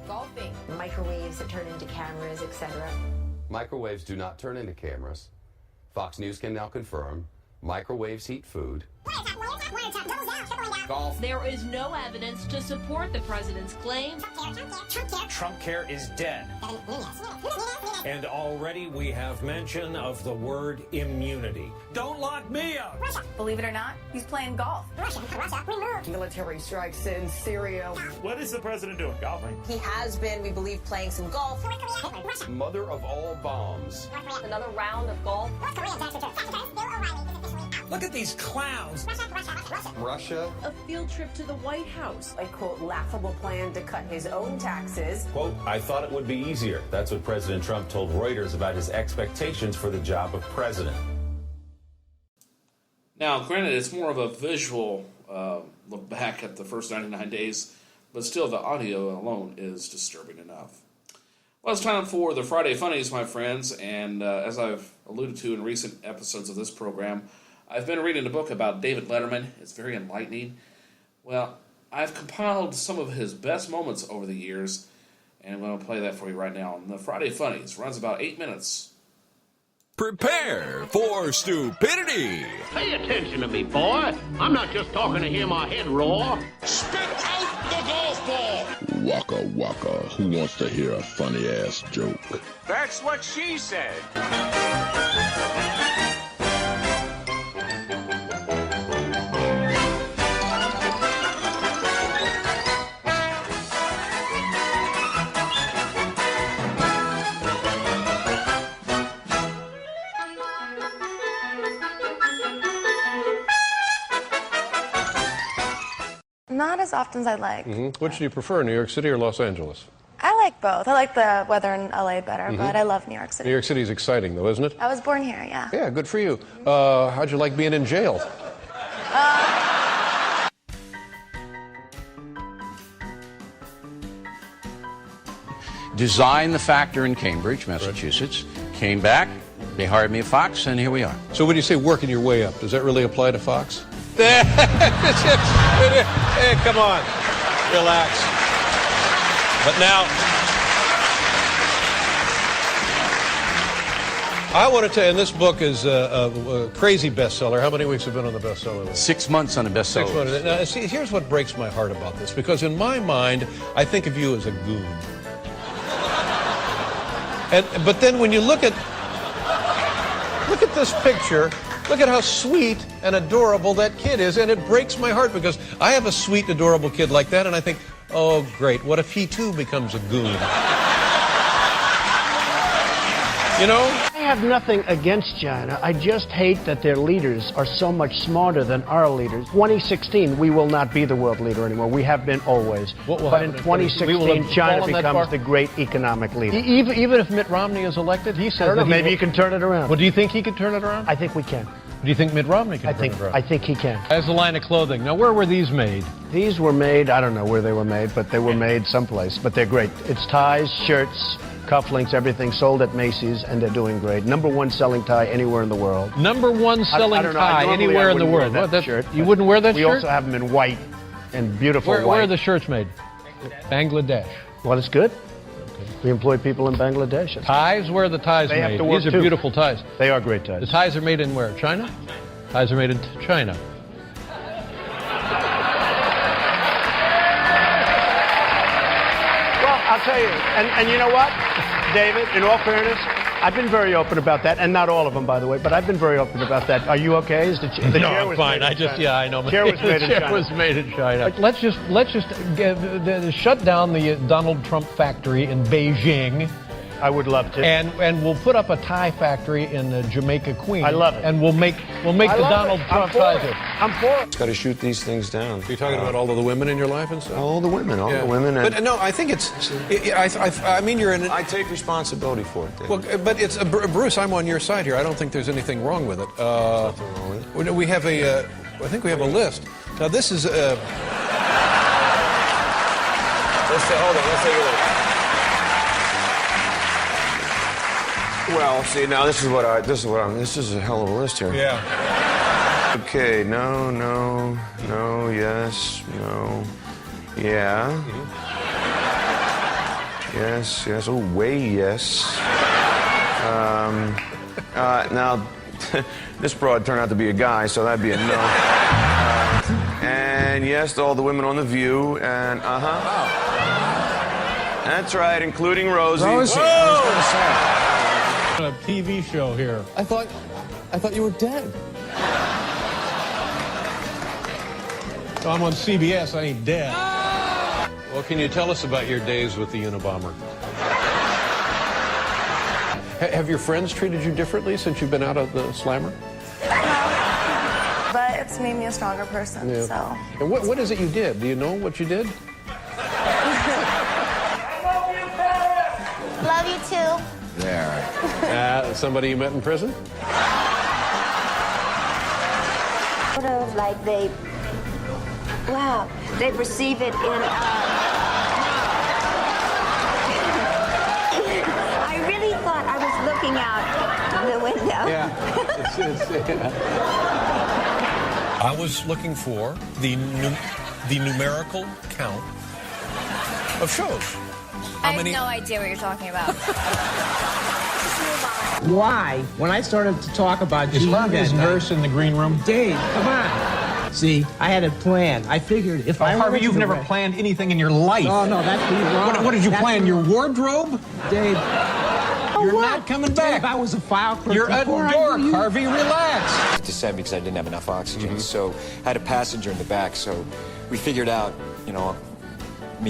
Golfing. Microwaves that turn into cameras, etc. Microwaves do not turn into cameras. Fox News can now confirm microwaves heat food. Wiretap, doubles down, tripling down. Golf. There is no evidence to support the president's claim. Trump care is dead. And already we have mention of the word immunity. Don't lock me up! Russia. Believe it or not, he's playing golf. Russia removed. Military strikes in Syria. What is the president doing? Golfing? He has been, we believe, playing some golf. Mother of all bombs. Another round of golf. North Korea tax return. Secretary Bill O'Reilly is officially out. Look at these clowns. Russia. A field trip to the White House. A, quote, laughable plan to cut his own taxes. Quote, I thought it would be easier. That's what President Trump told Reuters about his expectations for the job of president. Now, granted, it's more of a visual look back at the first 99 days, but still the audio alone is disturbing enough. Well, it's time for the Friday Funnies, my friends, and as I've alluded to in recent episodes of this program, I've been reading a book about David Letterman. It's very enlightening. Well, I've compiled some of his best moments over the years, and I'm going to play that for you right now. And the Friday Funnies runs about 8 minutes. Prepare for stupidity. Pay attention to me, boy. I'm not just talking to hear my head roar. Spit out the golf ball. Waka waka. Who wants to hear a funny ass joke? That's what she said. Not as often as I'd like. Which do you prefer, New York City or Los Angeles? I like both. I like the weather in LA better, but I love New York City. New York City is exciting, though, isn't it? I was born here, yeah. Yeah, good for you. How'd you like being in jail? Designed the factor in Cambridge, Massachusetts. Came back, they hired me at Fox, and here we are. So when you say working your way up, does that really apply to Fox? Hey, come on. Relax. But now, I want to tell you, and this book is a crazy bestseller. How many weeks have been on the bestseller list? 6 months on the bestseller 6 months. list. Now, see, here's what breaks my heart about this, because in my mind, I think of you as a goon. But then when you look at this picture, look at how sweet and adorable that kid is, and it breaks my heart because I have a sweet, adorable kid like that, and I think, oh, great, what if he too becomes a goon? You know? I have nothing against China. I just hate that their leaders are so much smarter than our leaders. 2016, we will not be the world leader anymore. We have been always. But in 2016, China becomes the great economic leader. Even if Mitt Romney is elected, he says that maybe you can turn it around. Well, do you think he could turn it around? I think we can. Do you think Mitt Romney can turn it around? I think he can. As a line of clothing. Now, where were these made? These were made, I don't know where they were made, but they were made someplace. But they're great. It's ties, shirts, cufflinks, everything sold at Macy's, and they're doing great. #1 selling tie anywhere in the world. #1 selling tie anywhere in the world. That shirt. You wouldn't wear that shirt? We also have them in white and beautiful white. Where are the shirts made? Bangladesh. Well, it's good. We employ people in Bangladesh. Ties? Where are the ties they made? Have to work These are beautiful ties. They are great ties. The ties are made in where? China? Ties are made in China. Well, I'll tell you, and you know what, David, in all fairness, I've been very open about that, and not all of them, by the way, but I've been very open about that. Are you okay? Is the no, chair was fine. Made in China? I know. The chair was made in China. Was made in China. Let's just shut down the Donald Trump factory in Beijing. I would love to. And we'll put up a tie factory in Jamaica, Queens. I love it. And we'll make the Donald Trump ties. I'm for it. It's got to shoot these things down. You're talking about all of the women in your life and stuff? All the women. And but no, I think it's. I mean, you're in. I take responsibility for it. Dave. Well, but it's Bruce. I'm on your side here. I don't think there's anything wrong with it. Nothing wrong with it. We have a. I think we have a list. Now this is. Hold on. Let's take a look. Well, see, now this is a hell of a list here. Yeah. Okay, no, yes, no, yeah. Mm-hmm. Yes, oh, way yes. Now, this broad turned out to be a guy, so that'd be a no. And yes to all the women on The View, and That's right, including Rosie. Rosie. Whoa! I was gonna say. A TV show here. I thought you were dead. So I'm on CBS. I ain't dead. Well, can you tell us about your days with the Unabomber? Have your friends treated you differently since you've been out of the slammer? No, but it's made me a stronger person. Yeah. So. And what is it you did? Do you know what you did? Love you too. There. Somebody you met in prison? Sort of like they perceive it in. I really thought I was looking out the window. Yeah. I was looking for the numerical count of shows. I have no idea what you're talking about. Why? When I started to talk about Is Harvey's nurse in the green room? Dave, come on. See, I had a plan. I figured if I Harvey, you've never planned anything in your life. Oh, no, that's wrong. What did you plan? Your wardrobe? Dave. You're not coming back. Dave, I was a file clerk. You're a dork, Harvey. Relax. Descend because I didn't have enough oxygen. So I had a passenger in the back. So we figured out, me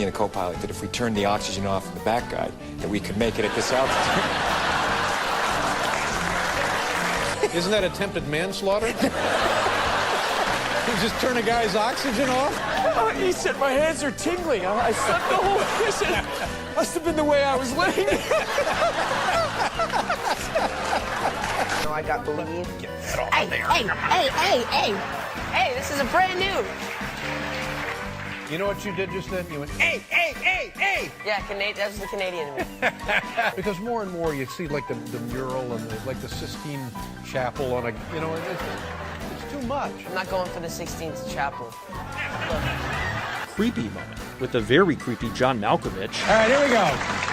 and the co-pilot, that if we turned the oxygen off in the back guy, that we could make it at this altitude. Isn't that attempted manslaughter? You just turn a guy's oxygen off? He said my hands are tingling. I slept the whole mission. Must have been the way I was laying. I got bullied. Get that off there. Hey, this is a brand new. You know what you did just then? You went, hey! Yeah, that was the Canadian in me. Because more and more you see like the mural and the Sistine Chapel on a, it's too much. I'm not going for the 16th Chapel. Creepy moment with the very creepy John Malkovich. All right, here we go.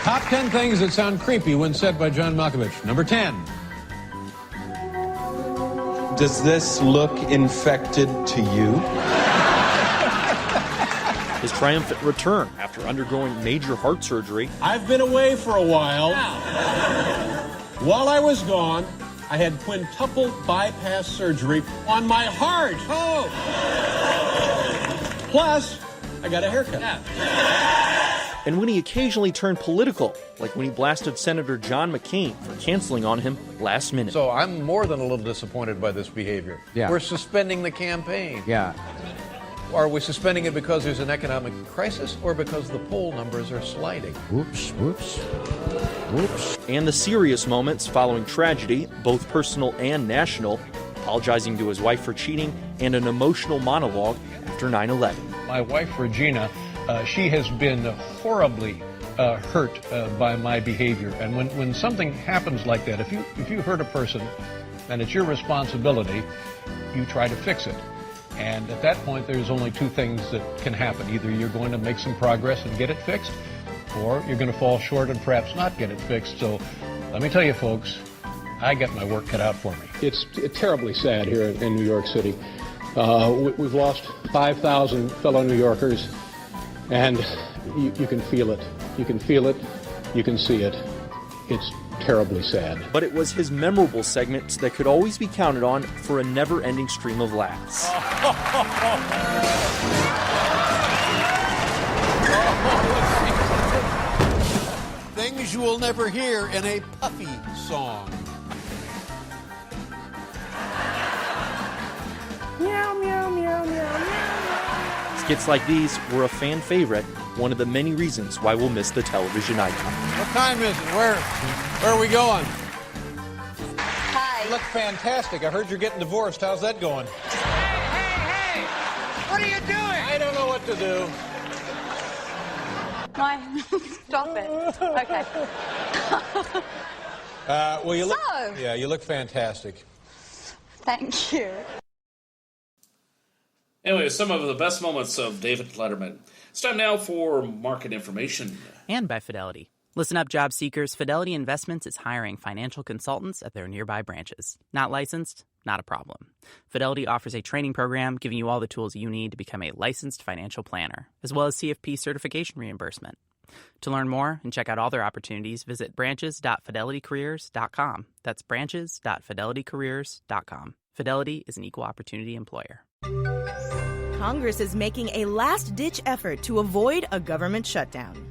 Top 10 things that sound creepy when said by John Malkovich. Number 10. Does this look infected to you? His triumphant return after undergoing major heart surgery. I've been away for a while. While I was gone, I had quintuple bypass surgery on my heart. Oh! Plus, I got a haircut. And when he occasionally turned political, like when he blasted Senator John McCain for canceling on him last minute. So I'm more than a little disappointed by this behavior. Yeah. We're suspending the campaign. Yeah. Are we suspending it because there's an economic crisis or because the poll numbers are sliding? Whoops, whoops, whoops. And the serious moments following tragedy, both personal and national, apologizing to his wife for cheating, and an emotional monologue after 9/11. My wife, Regina, she has been horribly hurt by my behavior. And when something happens like that, if you hurt a person and it's your responsibility, you try to fix it. And at that point, there's only two things that can happen. Either you're going to make some progress and get it fixed, or you're going to fall short and perhaps not get it fixed. So let me tell you, folks, I got my work cut out for me. It's terribly sad here in New York City. We've lost 5,000 fellow New Yorkers, and you can feel it. You can feel it. You can see it. It's terribly sad. But it was his memorable segments that could always be counted on for a never-ending stream of laughs. Things you will never hear in a Puffy song. Meow, meow, meow, meow, meow. Skits like these were a fan favorite, one of the many reasons why we'll miss the television icon. What time is it? Where are we going? Hi. You look fantastic. I heard you're getting divorced. How's that going? Hey! What are you doing? I don't know what to do. Why? Stop it. Okay. Well, you look fantastic. Thank you. Anyway, some of the best moments of David Letterman. It's time now for market information. And by Fidelity. Listen up, job seekers. Fidelity Investments is hiring financial consultants at their nearby branches. Not licensed? Not a problem. Fidelity offers a training program giving you all the tools you need to become a licensed financial planner, as well as CFP certification reimbursement. To learn more and check out all their opportunities, visit branches.fidelitycareers.com. That's branches.fidelitycareers.com. Fidelity is an equal opportunity employer. Congress is making a last-ditch effort to avoid a government shutdown.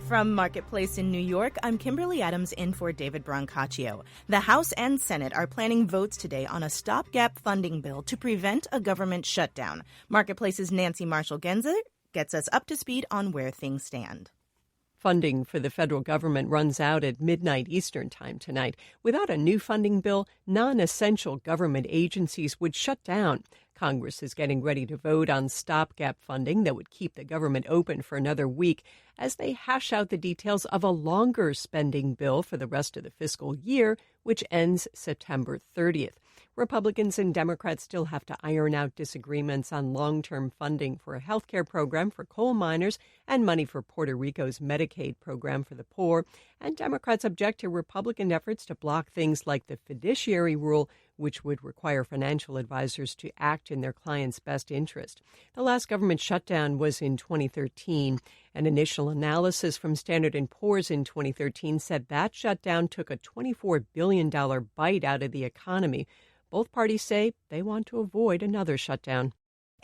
From Marketplace in New York, I'm Kimberly Adams in for David Brancaccio. The House and Senate are planning votes today on a stopgap funding bill to prevent a government shutdown. Marketplace's Nancy Marshall-Genzer gets us up to speed on where things stand. Funding for the federal government runs out at midnight Eastern time tonight. Without a new funding bill, non-essential government agencies would shut down. Congress is getting ready to vote on stopgap funding that would keep the government open for another week as they hash out the details of a longer spending bill for the rest of the fiscal year, which ends September 30th. Republicans and Democrats still have to iron out disagreements on long-term funding for a health care program for coal miners and money for Puerto Rico's Medicaid program for the poor. And Democrats object to Republican efforts to block things like the fiduciary rule, which would require financial advisors to act in their clients' best interest. The last government shutdown was in 2013. An initial analysis from Standard & Poor's in 2013 said that shutdown took a $24 billion bite out of the economy. Both parties say they want to avoid another shutdown.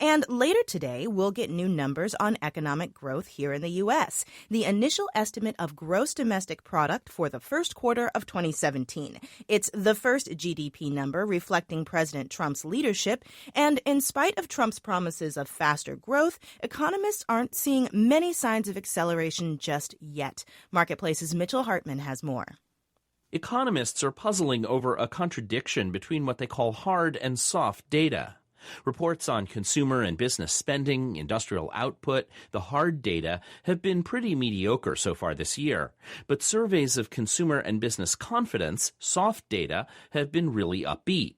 And later today, we'll get new numbers on economic growth here in the U.S. The initial estimate of gross domestic product for the first quarter of 2017. It's the first GDP number reflecting President Trump's leadership. And in spite of Trump's promises of faster growth, economists aren't seeing many signs of acceleration just yet. Marketplace's Mitchell Hartman has more. Economists are puzzling over a contradiction between what they call hard and soft data. Reports on consumer and business spending, industrial output, the hard data have been pretty mediocre so far this year. But surveys of consumer and business confidence, soft data, have been really upbeat.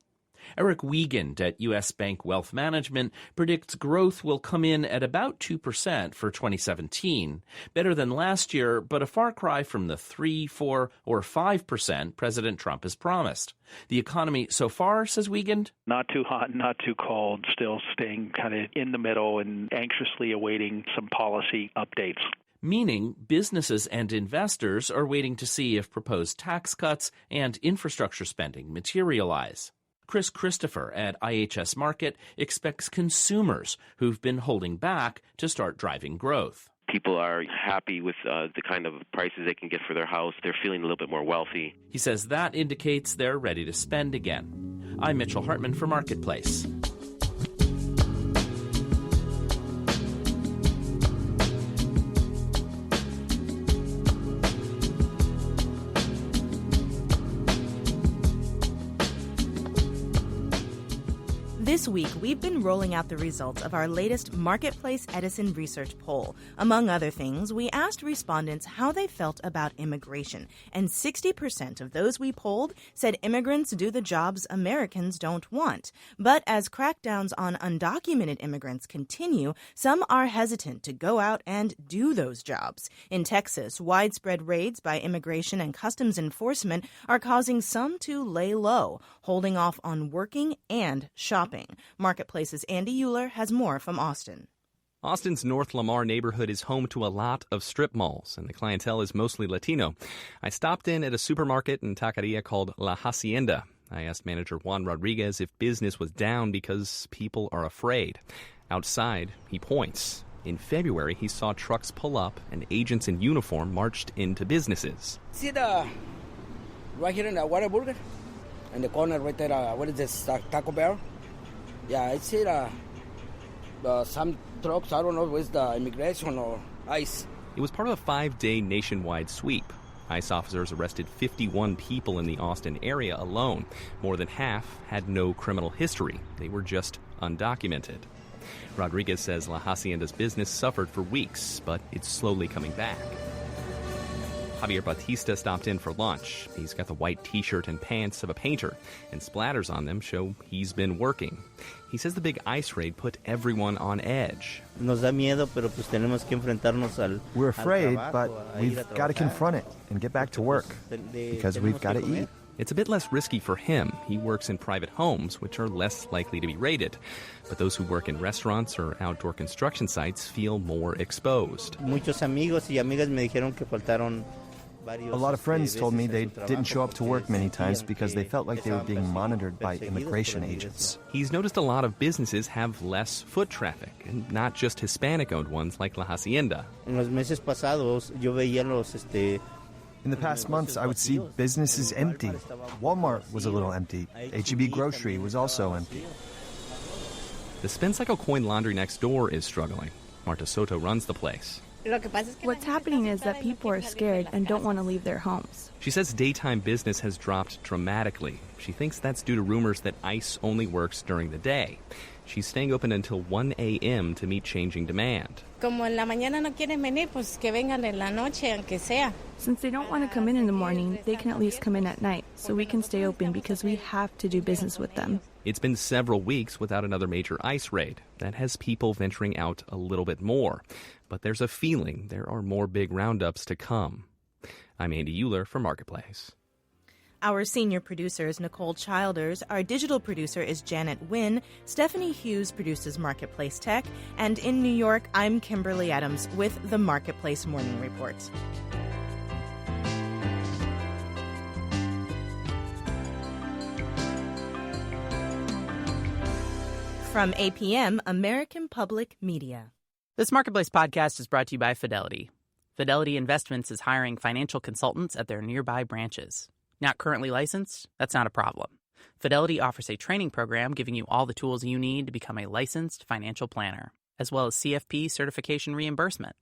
Eric Wiegand at U.S. Bank Wealth Management predicts growth will come in at about 2% for 2017, better than last year, but a far cry from the 3, 4, or 5% President Trump has promised. The economy so far, says Wiegand? Not too hot, not too cold, still staying kind of in the middle and anxiously awaiting some policy updates. Meaning businesses and investors are waiting to see if proposed tax cuts and infrastructure spending materialize. Chris Christopher at IHS Markit expects consumers who've been holding back to start driving growth. People are happy with the kind of prices they can get for their house. They're feeling a little bit more wealthy. He says that indicates they're ready to spend again. I'm Mitchell Hartman for Marketplace. This week, we've been rolling out the results of our latest Marketplace Edison research poll. Among other things, we asked respondents how they felt about immigration, and 60% of those we polled said immigrants do the jobs Americans don't want. But as crackdowns on undocumented immigrants continue, some are hesitant to go out and do those jobs. In Texas, widespread raids by Immigration and Customs Enforcement are causing some to lay low, holding off on working and shopping. Marketplace's Andy Euler has more from Austin. Austin's North Lamar neighborhood is home to a lot of strip malls, and the clientele is mostly Latino. I stopped in at a supermarket and taqueria called La Hacienda. I asked manager Juan Rodriguez if business was down because people are afraid. Outside, he points. In February, he saw trucks pull up and agents in uniform marched into businesses. See right here in the Whataburger? In the corner right there, what is this, Taco Bell? Yeah, I see some trucks, I don't know, with the immigration or ICE. It was part of a 5-day nationwide sweep. ICE officers arrested 51 people in the Austin area alone. More than half had no criminal history. They were just undocumented. Rodriguez says La Hacienda's business suffered for weeks, but it's slowly coming back. Javier Batista stopped in for lunch. He's got the white T-shirt and pants of a painter, and splatters on them show he's been working. He says the big ICE raid put everyone on edge. We're afraid, but we've got to confront it and get back to work, because we've got to eat. It's a bit less risky for him. He works in private homes, which are less likely to be raided. But those who work in restaurants or outdoor construction sites feel more exposed. A lot of friends told me they didn't show up to work many times because they felt like they were being monitored by immigration agents. He's noticed a lot of businesses have less foot traffic, and not just Hispanic-owned ones like La Hacienda. In the past months, I would see businesses empty. Walmart was a little empty. H-E-B Grocery was also empty. The Spin Cycle Coin Laundry next door is struggling. Marta Soto runs the place. What's happening is that people are scared and don't want to leave their homes. She says daytime business has dropped dramatically. She thinks that's due to rumors that ICE only works during the day. She's staying open until 1 a.m. to meet changing demand. Since they don't want to come in the morning, they can at least come in at night, so we can stay open because we have to do business with them. It's been several weeks without another major ICE raid. That has people venturing out a little bit more. But there's a feeling there are more big roundups to come. I'm Andy Euler for Marketplace. Our senior producer is Nicole Childers. Our digital producer is Janet Wynn. Stephanie Hughes produces Marketplace Tech. And in New York, I'm Kimberly Adams with the Marketplace Morning Report. From APM, American Public Media. This Marketplace podcast is brought to you by Fidelity. Fidelity Investments is hiring financial consultants at their nearby branches. Not currently licensed? That's not a problem. Fidelity offers a training program giving you all the tools you need to become a licensed financial planner, as well as CFP certification reimbursement.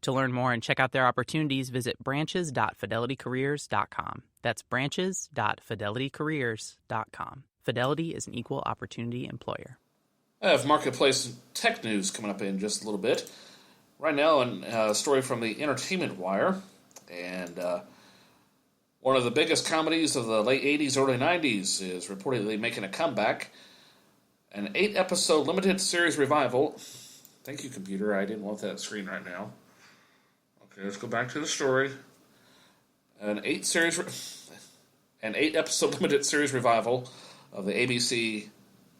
To learn more and check out their opportunities, visit branches.fidelitycareers.com. That's branches.fidelitycareers.com. Fidelity is an equal opportunity employer. I have Marketplace Tech News coming up in just a little bit. Right now, a story from the Entertainment Wire, and one of the biggest comedies of the late 80s, early 90s is reportedly making a comeback. An 8-episode limited series revival. Thank you, computer. I didn't want that screen right now. Okay, let's go back to the story. An 8-episode limited series revival of the ABC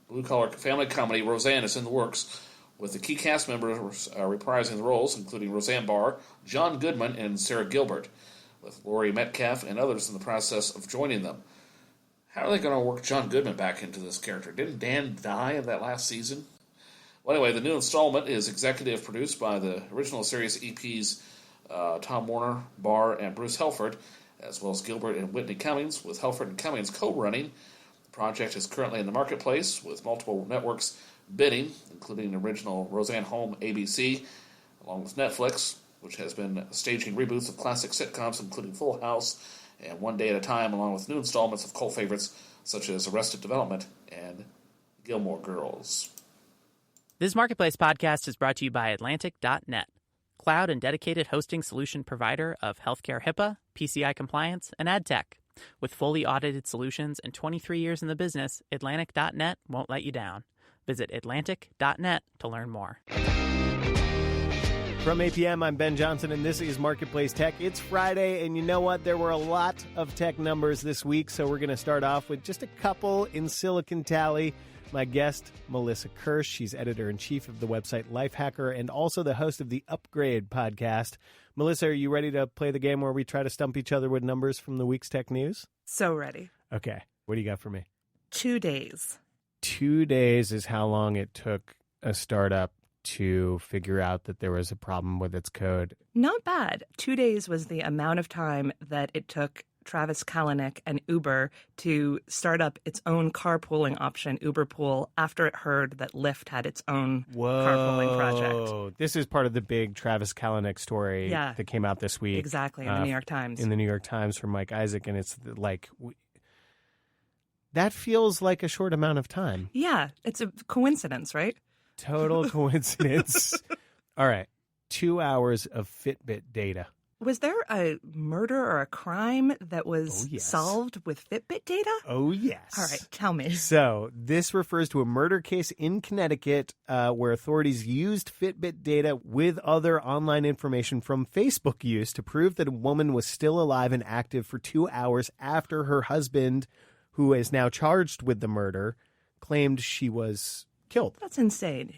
blue-collar family comedy Roseanne is in the works, with the key cast members reprising the roles, including Roseanne Barr, John Goodman, and Sarah Gilbert, with Laurie Metcalf and others in the process of joining them. How are they going to work John Goodman back into this character? Didn't Dan die in that last season? Well, anyway, the new installment is executive produced by the original series EPs Tom Warner, Barr, and Bruce Helford, as well as Gilbert and Whitney Cummings, with Helford and Cummings co-running. The project is currently in the marketplace, with multiple networks bidding, including the original Roseanne Home ABC, along with Netflix, which has been staging reboots of classic sitcoms, including Full House and One Day at a Time, along with new installments of cult favorites such as Arrested Development and Gilmore Girls. This Marketplace podcast is brought to you by Atlantic.net, cloud and dedicated hosting solution provider of healthcare HIPAA, PCI compliance, and ad tech. With fully audited solutions and 23 years in the business, Atlantic.net won't let you down. Visit Atlantic.net to learn more. From APM, I'm Ben Johnson, and this is Marketplace Tech. It's Friday, and you know what? There were a lot of tech numbers this week, so we're going to start off with just a couple in Silicon Tally. My guest, Melissa Kirsch. She's editor-in-chief of the website Lifehacker and also the host of the Upgrade podcast. Melissa, are you ready to play the game where we try to stump each other with numbers from the week's tech news? So ready. Okay. What do you got for me? 2 days. 2 days is how long it took a startup to figure out that there was a problem with its code. Not bad. 2 days was the amount of time that it took Travis Kalanick and Uber to start up its own carpooling option, Uber Pool, after it heard that Lyft had its own carpooling project. This is part of the big Travis Kalanick story that came out this week. Exactly, in the New York Times. In the New York Times from Mike Isaac, and it's like... that feels like a short amount of time. Yeah, it's a coincidence, right? Total coincidence. All right, 2 hours of Fitbit data. Was there a murder or a crime that was solved with Fitbit data? Oh, yes. All right, tell me. So this refers to a murder case in Connecticut where authorities used Fitbit data with other online information from Facebook use to prove that a woman was still alive and active for 2 hours after her husband, who is now charged with the murder, claimed she was killed. That's insane.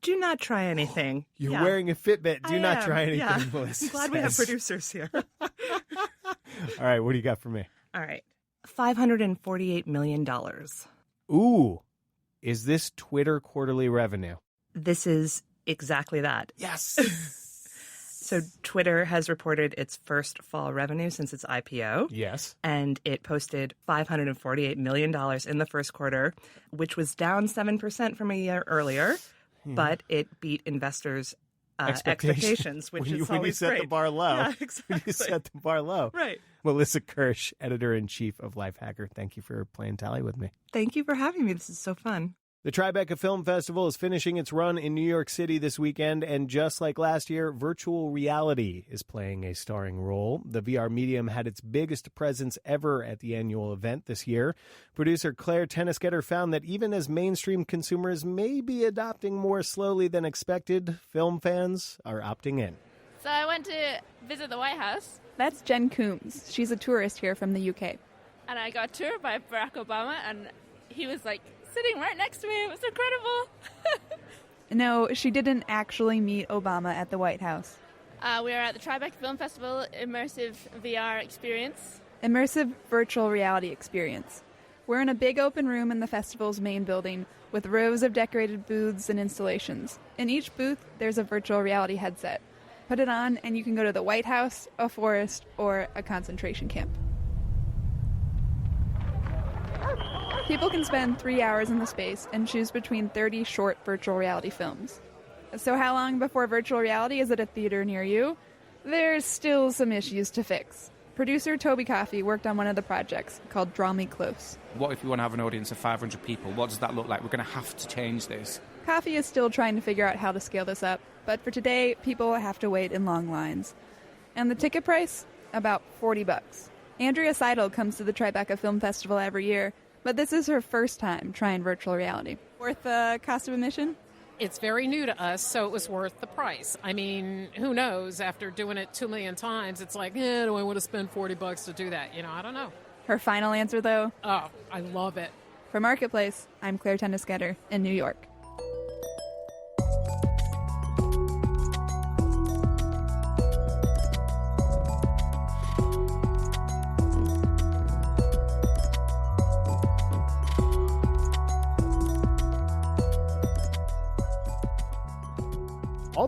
Do not try anything. You're wearing a Fitbit. Do not try anything, yeah. Melissa. I'm glad we have producers here. All right, what do you got for me? All right. $548 million. Ooh. Is this Twitter quarterly revenue? This is exactly that. Yes. So Twitter has reported its first fall revenue since its IPO. Yes. And it posted $548 million in the first quarter, which was down 7% from a year earlier. But it beat investors' expectations, which is always when you set great. the bar low. Yeah, exactly. When you set the bar low. Right. Melissa Kirsch, editor-in-chief of Lifehacker. Thank you for playing Tally with me. Thank you for having me. This is so fun. The Tribeca Film Festival is finishing its run in New York City this weekend, and just like last year, virtual reality is playing a starring role. The VR medium had its biggest presence ever at the annual event this year. Producer Claire Tennisgetter found that even as mainstream consumers may be adopting more slowly than expected, film fans are opting in. So I went to visit the White House. That's Jen Coombs. She's a tourist here from the UK. And I got toured by Barack Obama, and he was like sitting right next to me. It was incredible. No, she didn't actually meet Obama at the White House. We are at the Tribeca Film Festival Immersive VR Experience. Immersive virtual reality experience. We're in a big open room in the festival's main building with rows of decorated booths and installations. In each booth, there's a virtual reality headset. Put it on and you can go to the White House, a forest, or a concentration camp. People can spend 3 hours in the space and choose between 30 short virtual reality films. So how long before virtual reality is at a theater near you? There's still some issues to fix. Producer Toby Coffey worked on one of the projects called Draw Me Close. What if we want to have an audience of 500 people? What does that look like? We're going to have to change this. Coffey is still trying to figure out how to scale this up, but for today, people have to wait in long lines. And the ticket price? About $40. Andrea Seidel comes to the Tribeca Film Festival every year, but this is her first time trying virtual reality. Worth the cost of admission? It's very new to us, so it was worth the price. I mean, who knows? After doing it 2 million times, it's like, do I want to spend $40 to do that? I don't know. Her final answer, though? Oh, I love it. For Marketplace, I'm Claire Tennisgetter in New York.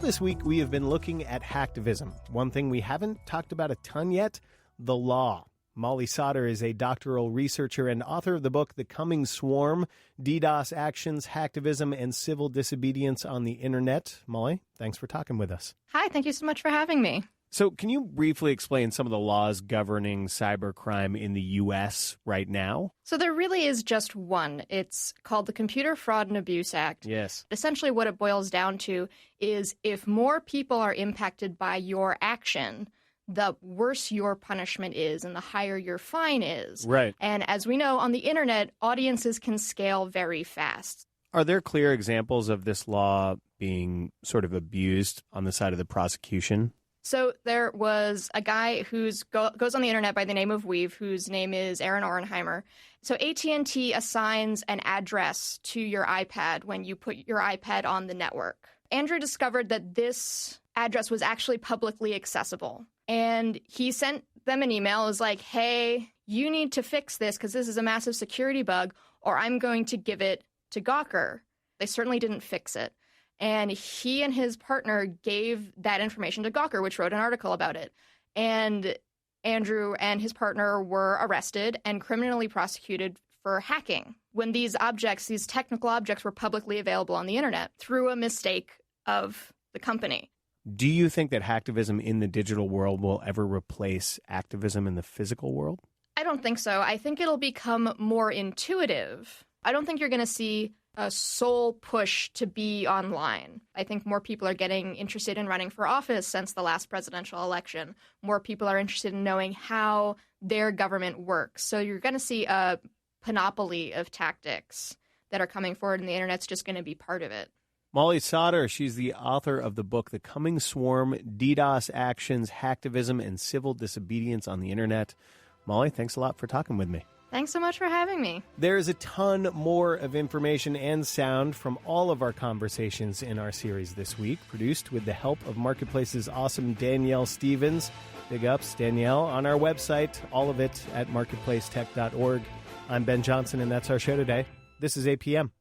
this week, we have been looking at hacktivism. One thing we haven't talked about a ton yet, the law. Molly Sauter is a doctoral researcher and author of the book The Coming Swarm, DDoS Actions, Hacktivism, and Civil Disobedience on the Internet. Molly, thanks for talking with us. Hi, thank you so much for having me. So can you briefly explain some of the laws governing cybercrime in the U.S. right now? So there really is just one. It's called the Computer Fraud and Abuse Act. Yes. Essentially what it boils down to is if more people are impacted by your action, the worse your punishment is and the higher your fine is. Right. And as we know, on the internet, audiences can scale very fast. Are there clear examples of this law being sort of abused on the side of the prosecution? So there was a guy who's goes on the internet by the name of Weave, whose name is Aaron Orenheimer. So AT&T assigns an address to your iPad when you put your iPad on the network. Andrew discovered that this address was actually publicly accessible. And he sent them an email. It was like, hey, you need to fix this because this is a massive security bug, or I'm going to give it to Gawker. They certainly didn't fix it. And he and his partner gave that information to Gawker, which wrote an article about it. And Andrew and his partner were arrested and criminally prosecuted for hacking when these technical objects were publicly available on the internet through a mistake of the company. Do you think that hacktivism in the digital world will ever replace activism in the physical world? I don't think so. I think it'll become more intuitive. I don't think you're going to see a sole push to be online. I think more people are getting interested in running for office since the last presidential election. More people are interested in knowing how their government works. So you're going to see a panoply of tactics that are coming forward, and the internet's just going to be part of it. Molly Sauter, she's the author of the book The Coming Swarm, DDoS Actions, Hacktivism, and Civil Disobedience on the Internet. Molly, thanks a lot for talking with me. Thanks so much for having me. There's a ton more of information and sound from all of our conversations in our series this week, produced with the help of Marketplace's awesome Danielle Stevens. Big ups, Danielle, on our website, all of it at marketplacetech.org. I'm Ben Johnson, and that's our show today. This is APM.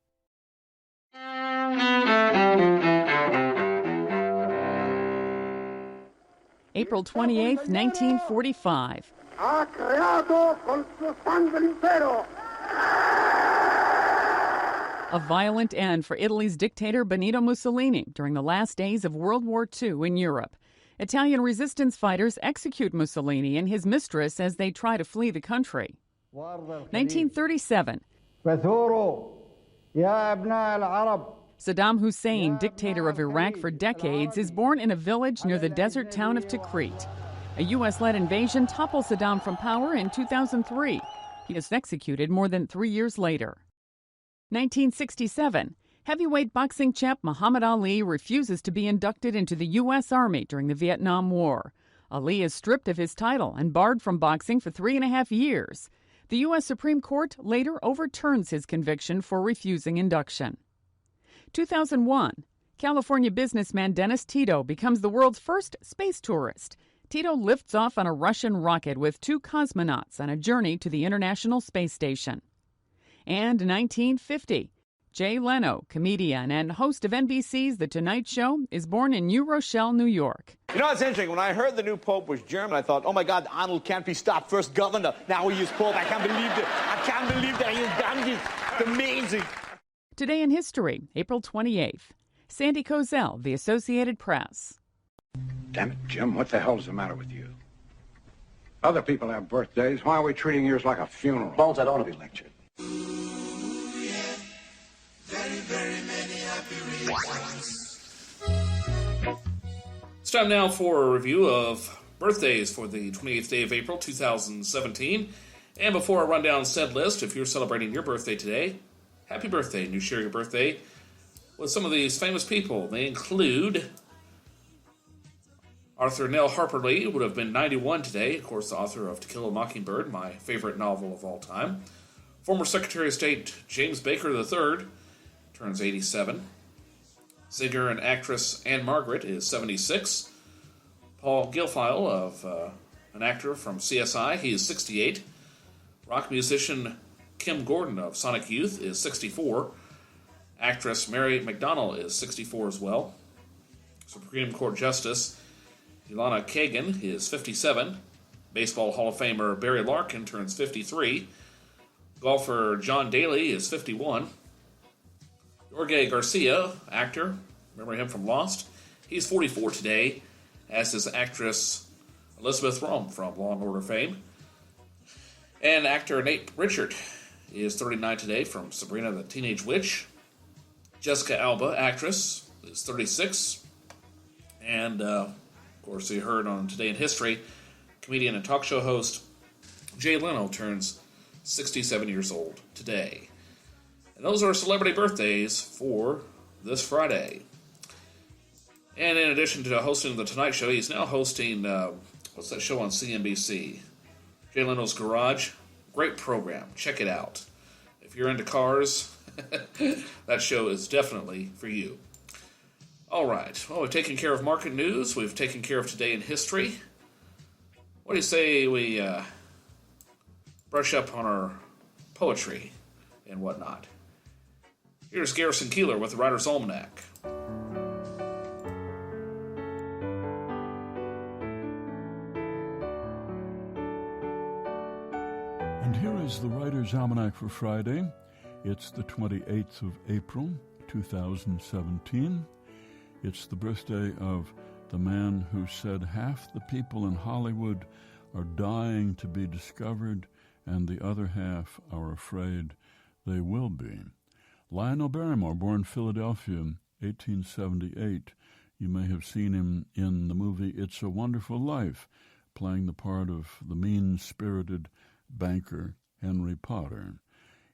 April 28th, 1945. Ha creato col suo sangue l'impero. A violent end for Italy's dictator Benito Mussolini during the last days of World War II in Europe. Italian resistance fighters execute Mussolini and his mistress as they try to flee the country. 1937. Saddam Hussein, dictator of Iraq for decades, is born in a village near the desert town of Tikrit. A U.S.-led invasion topples Saddam from power in 2003. He is executed more than 3 years later. 1967. Heavyweight boxing champ Muhammad Ali refuses to be inducted into the U.S. Army during the Vietnam War. Ali is stripped of his title and barred from boxing for 3.5 years. The U.S. Supreme Court later overturns his conviction for refusing induction. 2001. California businessman Dennis Tito becomes the world's first space tourist. Tito lifts off on a Russian rocket with 2 cosmonauts on a journey to the International Space Station. And 1950. Jay Leno, comedian and host of NBC's The Tonight Show, is born in New Rochelle, New York. You know, it's interesting. When I heard the new pope was German, I thought, oh, my God, Arnold can't be stopped. First governor, now he is pope. I can't believe it. I can't believe that he has done this. It's amazing. Today in history, April 28th. Sandy Kozel, The Associated Press. Damn it, Jim, what the hell's the matter with you? Other people have birthdays. Why are we treating yours like a funeral? Bones, I don't want to be lectured. Very, very many happy reasons. It's time now for a review of birthdays for the 28th day of April 2017. And before I run down said list, if you're celebrating your birthday today, happy birthday, and you share your birthday with some of these famous people. They include Arthur Nell Harper Lee, would have been 91 today, of course, the author of To Kill a Mockingbird, my favorite novel of all time. Former Secretary of State James Baker III turns 87. Singer and actress Anne Margaret is 76. Paul Gilfile, an actor from CSI, he is 68. Rock musician Kim Gordon of Sonic Youth is 64. Actress Mary McDonnell is 64 as well. Supreme Court Justice Elana Kagan is 57. Baseball Hall of Famer Barry Larkin turns 53. Golfer John Daly is 51. Jorge Garcia, actor, remember him from Lost? He's 44 today, as is actress Elizabeth Rome from Law & Order fame. And actor Nate Richard is 39 today from Sabrina the Teenage Witch. Jessica Alba, actress, is 36. And, of course, you heard on Today in History, comedian and talk show host Jay Leno turns 67 years old today. And those are celebrity birthdays for this Friday. And in addition to hosting The Tonight Show, he's now hosting, what's that show on CNBC? Jay Leno's Garage. Great program. Check it out. If you're into cars, that show is definitely for you. All right. Well, we've taken care of market news. We've taken care of Today in History. What do you say we brush up on our poetry and whatnot? Here's Garrison Keillor with the Writer's Almanac. And here is the Writer's Almanac for Friday. It's the 28th of April, 2017. It's the birthday of the man who said half the people in Hollywood are dying to be discovered and the other half are afraid they will be. Lionel Barrymore, born Philadelphia, 1878. You may have seen him in the movie It's a Wonderful Life, playing the part of the mean-spirited banker Henry Potter.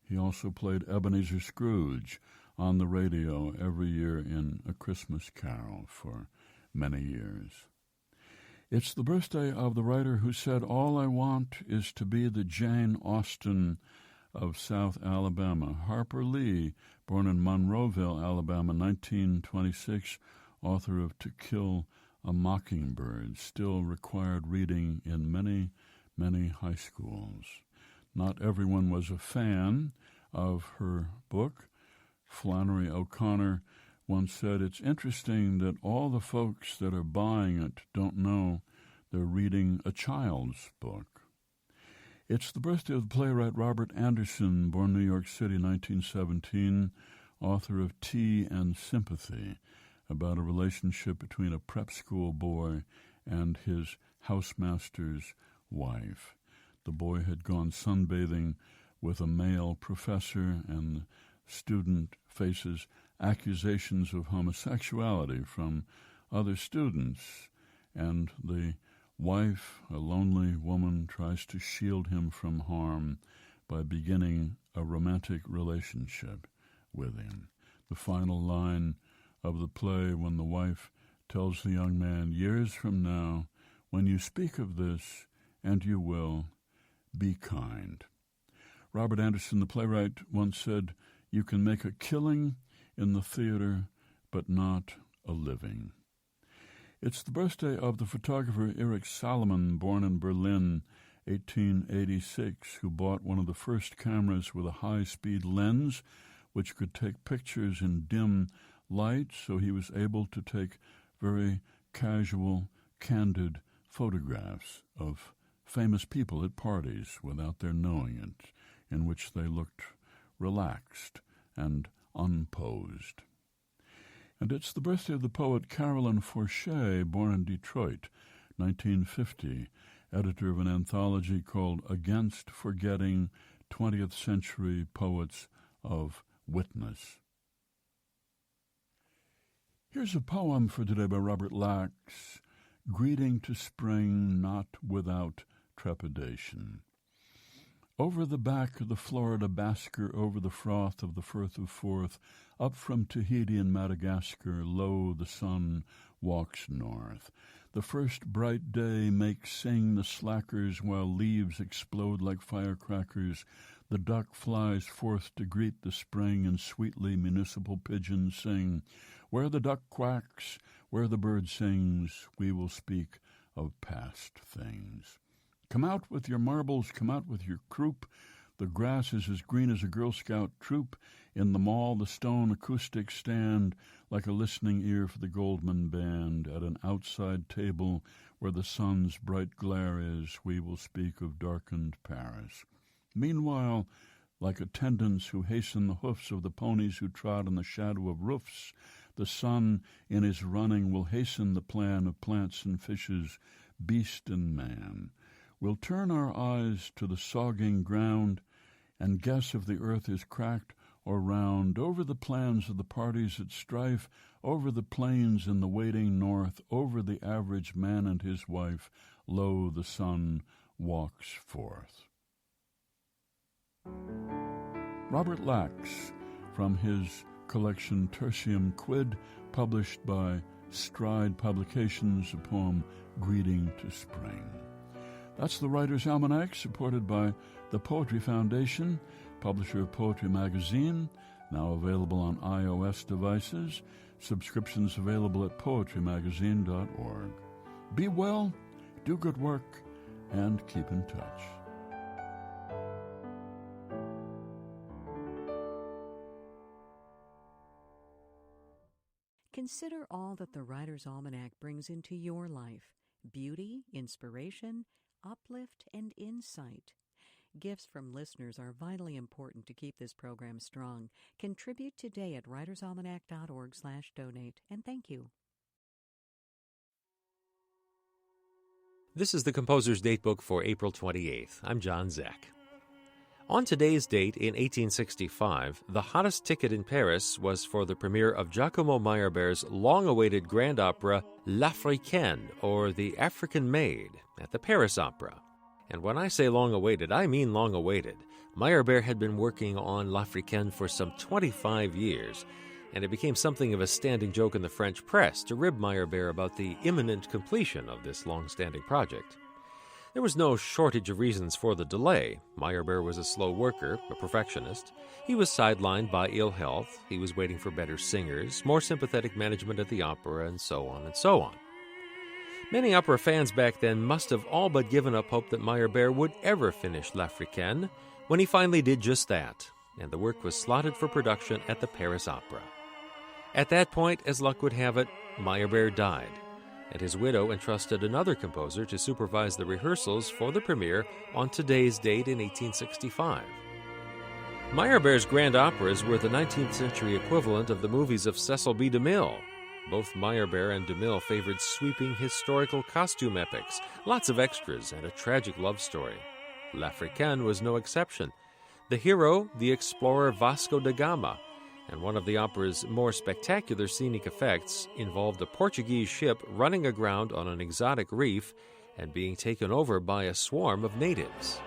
He also played Ebenezer Scrooge on the radio every year in A Christmas Carol for many years. It's the birthday of the writer who said, "All I want is to be the Jane Austen of South Alabama." Harper Lee, born in Monroeville, Alabama, 1926, author of To Kill a Mockingbird, still required reading in many, many high schools. Not everyone was a fan of her book. Flannery O'Connor once said, "It's interesting that all the folks that are buying it don't know they're reading a child's book." It's the birthday of the playwright Robert Anderson, born New York City, 1917, author of Tea and Sympathy, about a relationship between a prep school boy and his housemaster's wife. The boy had gone sunbathing with a male professor, and the student faces accusations of homosexuality from other students, and the wife, a lonely woman, tries to shield him from harm by beginning a romantic relationship with him. The final line of the play, when the wife tells the young man, "Years from now, when you speak of this, and you will, be kind." Robert Anderson, the playwright, once said, "You can make a killing in the theater, but not a living." It's the birthday of the photographer Erich Salomon, born in Berlin, 1886, who bought one of the first cameras with a high-speed lens which could take pictures in dim light, so he was able to take very casual, candid photographs of famous people at parties without their knowing it, in which they looked relaxed and unposed. And it's the birthday of the poet Carolyn Forche, born in Detroit, 1950, editor of an anthology called Against Forgetting 20th Century Poets of Witness. Here's a poem for today by Robert Lax, Greeting to Spring Not Without Trepidation. Over the back of the Florida basker, over the froth of the Firth of Forth, up from Tahiti and Madagascar, lo, the sun walks north. The first bright day makes sing the slackers, while leaves explode like firecrackers. The duck flies forth to greet the spring, and sweetly municipal pigeons sing. Where the duck quacks, where the bird sings, we will speak of past things. Come out with your marbles, come out with your croup. The grass is as green as a Girl Scout troop. In the mall, the stone acoustics stand like a listening ear for the Goldman Band. At an outside table where the sun's bright glare is, we will speak of darkened Paris. Meanwhile, like attendants who hasten the hoofs of the ponies who trod in the shadow of roofs, the sun in his running will hasten the plan of plants and fishes, beast and man. We'll turn our eyes to the sogging ground and guess if the earth is cracked or round, over the plans of the parties at strife, over the plains in the waiting north, over the average man and his wife, lo, the sun walks forth. Robert Lax, from his collection Tertium Quid, published by Stride Publications, a poem, Greeting to Spring. That's the Writer's Almanac, supported by the Poetry Foundation, publisher of Poetry Magazine, now available on iOS devices. Subscriptions available at poetrymagazine.org. Be well, do good work, and keep in touch. Consider all that the Writer's Almanac brings into your life: beauty, inspiration, uplift, and insight. Gifts from listeners are vitally important to keep this program strong. Contribute today at writersalmanac.org/donate, and thank you. This is the Composer's Datebook for April 28th. I'm John Zek. On today's date in 1865, the hottest ticket in Paris was for the premiere of Giacomo Meyerbeer's long-awaited grand opera L'Africaine, or The African Maid, at the Paris Opera. And when I say long-awaited, I mean long-awaited. Meyerbeer had been working on L'Africaine for some 25 years, and it became something of a standing joke in the French press to rib Meyerbeer about the imminent completion of this long-standing project. There was no shortage of reasons for the delay. Meyerbeer was a slow worker, a perfectionist. He was sidelined by ill health. He was waiting for better singers, more sympathetic management at the opera, and so on and so on. Many opera fans back then must have all but given up hope that Meyerbeer would ever finish L'Africaine when he finally did just that, and the work was slotted for production at the Paris Opera. At that point, as luck would have it, Meyerbeer died, and his widow entrusted another composer to supervise the rehearsals for the premiere on today's date in 1865. Meyerbeer's grand operas were the 19th century equivalent of the movies of Cecil B. DeMille. Both Meyerbeer and DeMille favored sweeping historical costume epics, lots of extras, and a tragic love story. L'Africaine was no exception. The hero, the explorer Vasco da Gama, and one of the opera's more spectacular scenic effects involved a Portuguese ship running aground on an exotic reef and being taken over by a swarm of natives.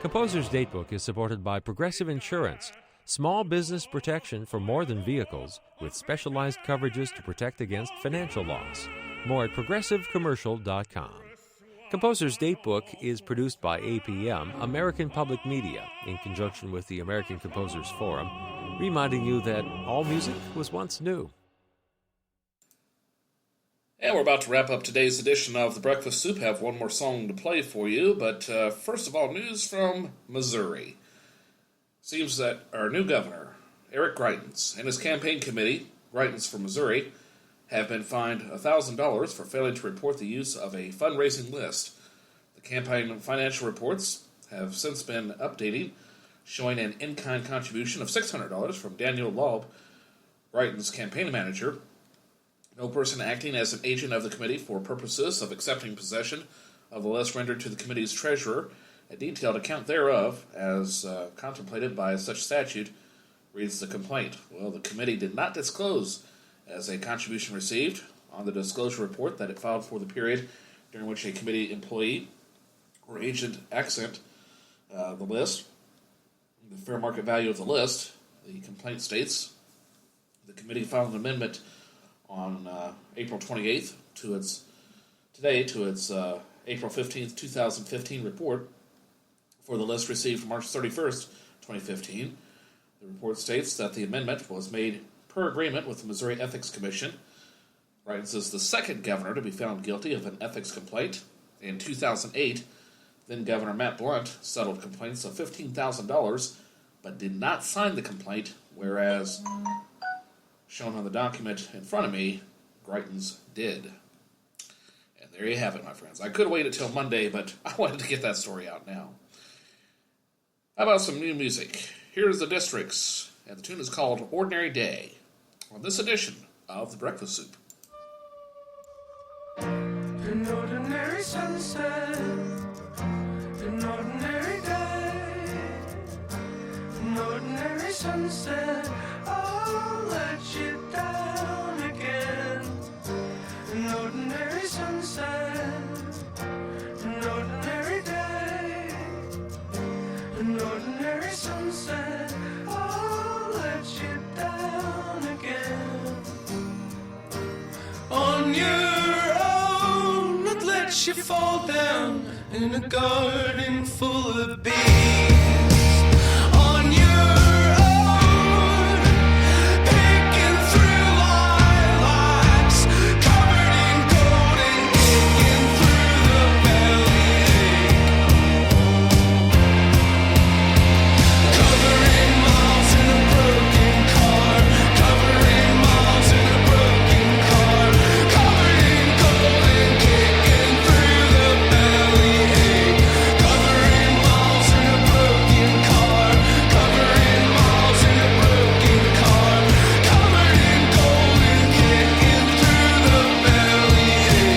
Composer's Datebook is supported by Progressive Insurance, small business protection for more than vehicles, with specialized coverages to protect against financial loss. More at progressivecommercial.com. Composer's Datebook is produced by APM, American Public Media, in conjunction with the American Composers Forum, reminding you that all music was once new. And we're about to wrap up today's edition of The Breakfast Soup. Have one more song to play for you, but first of all, news from Missouri. Seems that our new governor, Eric Greitens, and his campaign committee, Greitens for Missouri, have been fined $1,000 for failing to report the use of a fundraising list. The campaign financial reports have since been updated, showing an in-kind contribution of $600 from Daniel Laub, Greitens' campaign manager. No person acting as an agent of the committee for purposes of accepting possession of the list rendered to the committee's treasurer a detailed account thereof, as contemplated by such statute, reads the complaint. Well, the committee did not disclose as a contribution received on the disclosure report that it filed for the period during which a committee employee or agent accessed the list. The fair market value of the list, the complaint states, the committee filed an amendment on April 28th to its April 15th, 2015 report for the list received March 31st, 2015. The report states that the amendment was made per agreement with the Missouri Ethics Commission. Greitens is the second governor to be found guilty of an ethics complaint. In 2008, Then Governor Matt Blunt settled complaints of $15,000, but did not sign the complaint, whereas, shown on the document in front of me, Greitens did. And there you have it, my friends. I could wait until Monday, but I wanted to get that story out now. How about some new music? Here's the Districts, and the tune is called Ordinary Day, on this edition of The Breakfast Soup. An ordinary sunset, an ordinary day, an ordinary sunset, I'll let you down again. An ordinary sunset, an ordinary day, an ordinary sunset, I'll let you down again. On your own, not let you fall down in a garden full of bees. On your own, picking through lilacs, covered in gold and kicking through the bellyache. Covering miles in a broken car, covering miles in a broken car, covered in gold and kicking through the bellyache. Covering miles in a broken car, covering miles in a broken car, covered in gold and kicking through the bellyache.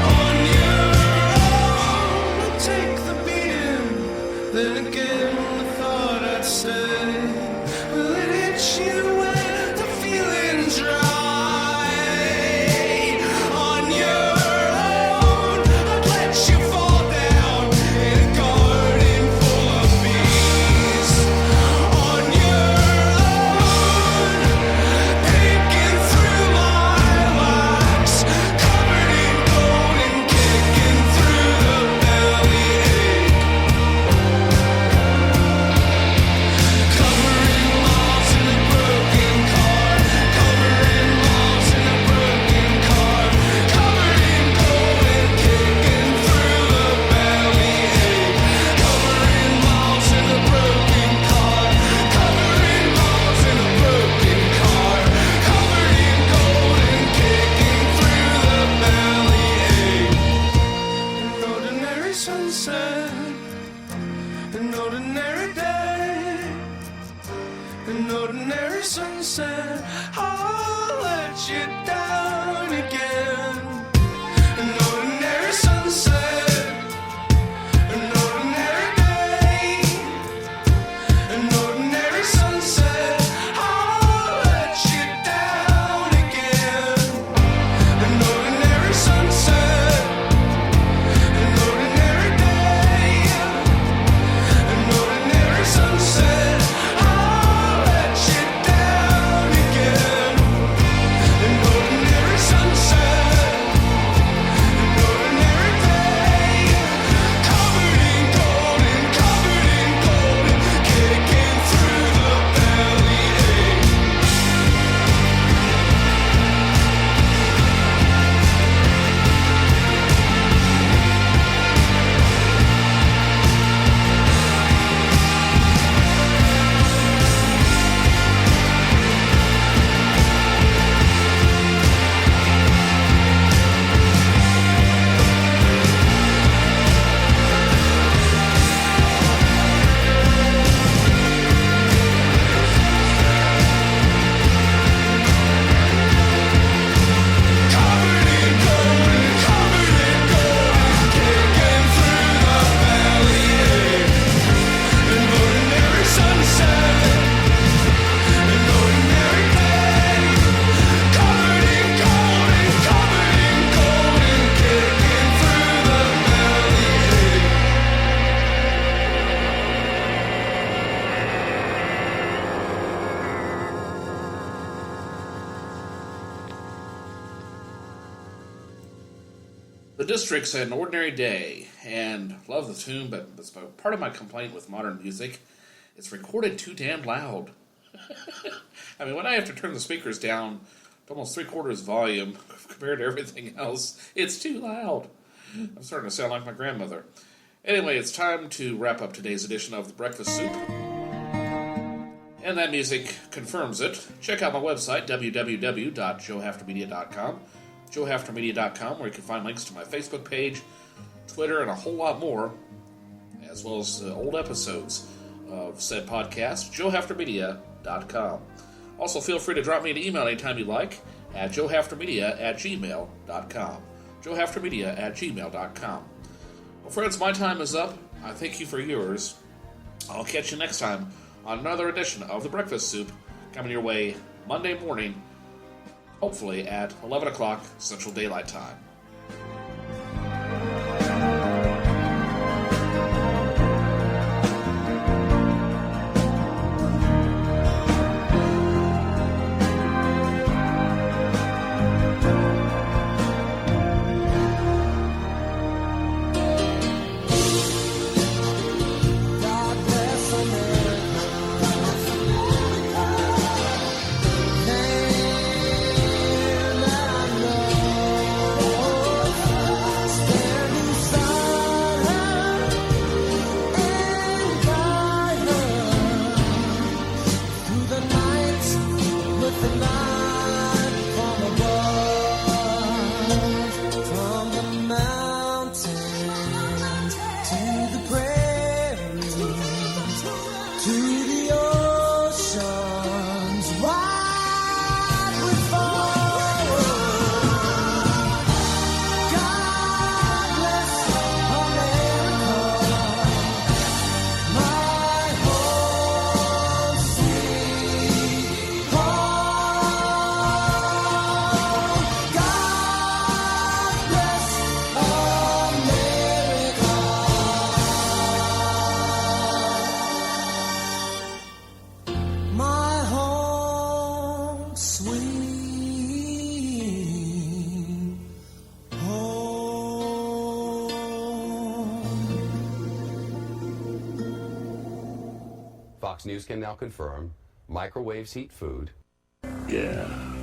On your own, I'll take the beating. Then again, I thought I'd say, will it hit you when the feeling's right? On your own, I'd let you fall down in a garden full of bees. On your own, picking through lilacs, covered in gold and kicking through the bellyache. Covering miles in a broken car, covering miles in a broken car, covered in gold and kicking through the bellyache. Covering miles in a broken car, covering miles in a broken car, covered in gold and kicking through the bellyache. An ordinary sunset, an ordinary day, an ordinary sunset, I'll let you down again. An ordinary sunset, an ordinary day, an ordinary sunset, I'll let you down again. An ordinary sunset, an ordinary day, an ordinary sunset, I'll let you down again. An ordinary sunset. The District's An Ordinary Day, and love the tune, but that's part of my complaint with modern music. It's recorded too damn loud. I mean, when I have to turn the speakers down to almost 3/4 volume compared to everything else, it's too loud. I'm starting to sound like my grandmother. Anyway, it's time to wrap up today's edition of The Breakfast Soup. And that music confirms it. Check out my website, www.joehaftermedia.com. joehaftermedia.com, where you can find links to my Facebook page, Twitter, and a whole lot more, as well as old episodes of said podcast, joehaftermedia.com. Also, feel free to drop me an email anytime you like at joehaftermedia@gmail.com. joehaftermedia@gmail.com. Well, friends, my time is up. I thank you for yours. I'll catch you next time on another edition of The Breakfast Soup, coming your way Monday morning, hopefully at 11 o'clock Central Daylight Time. Fox News can now confirm microwaves heat food. Yeah.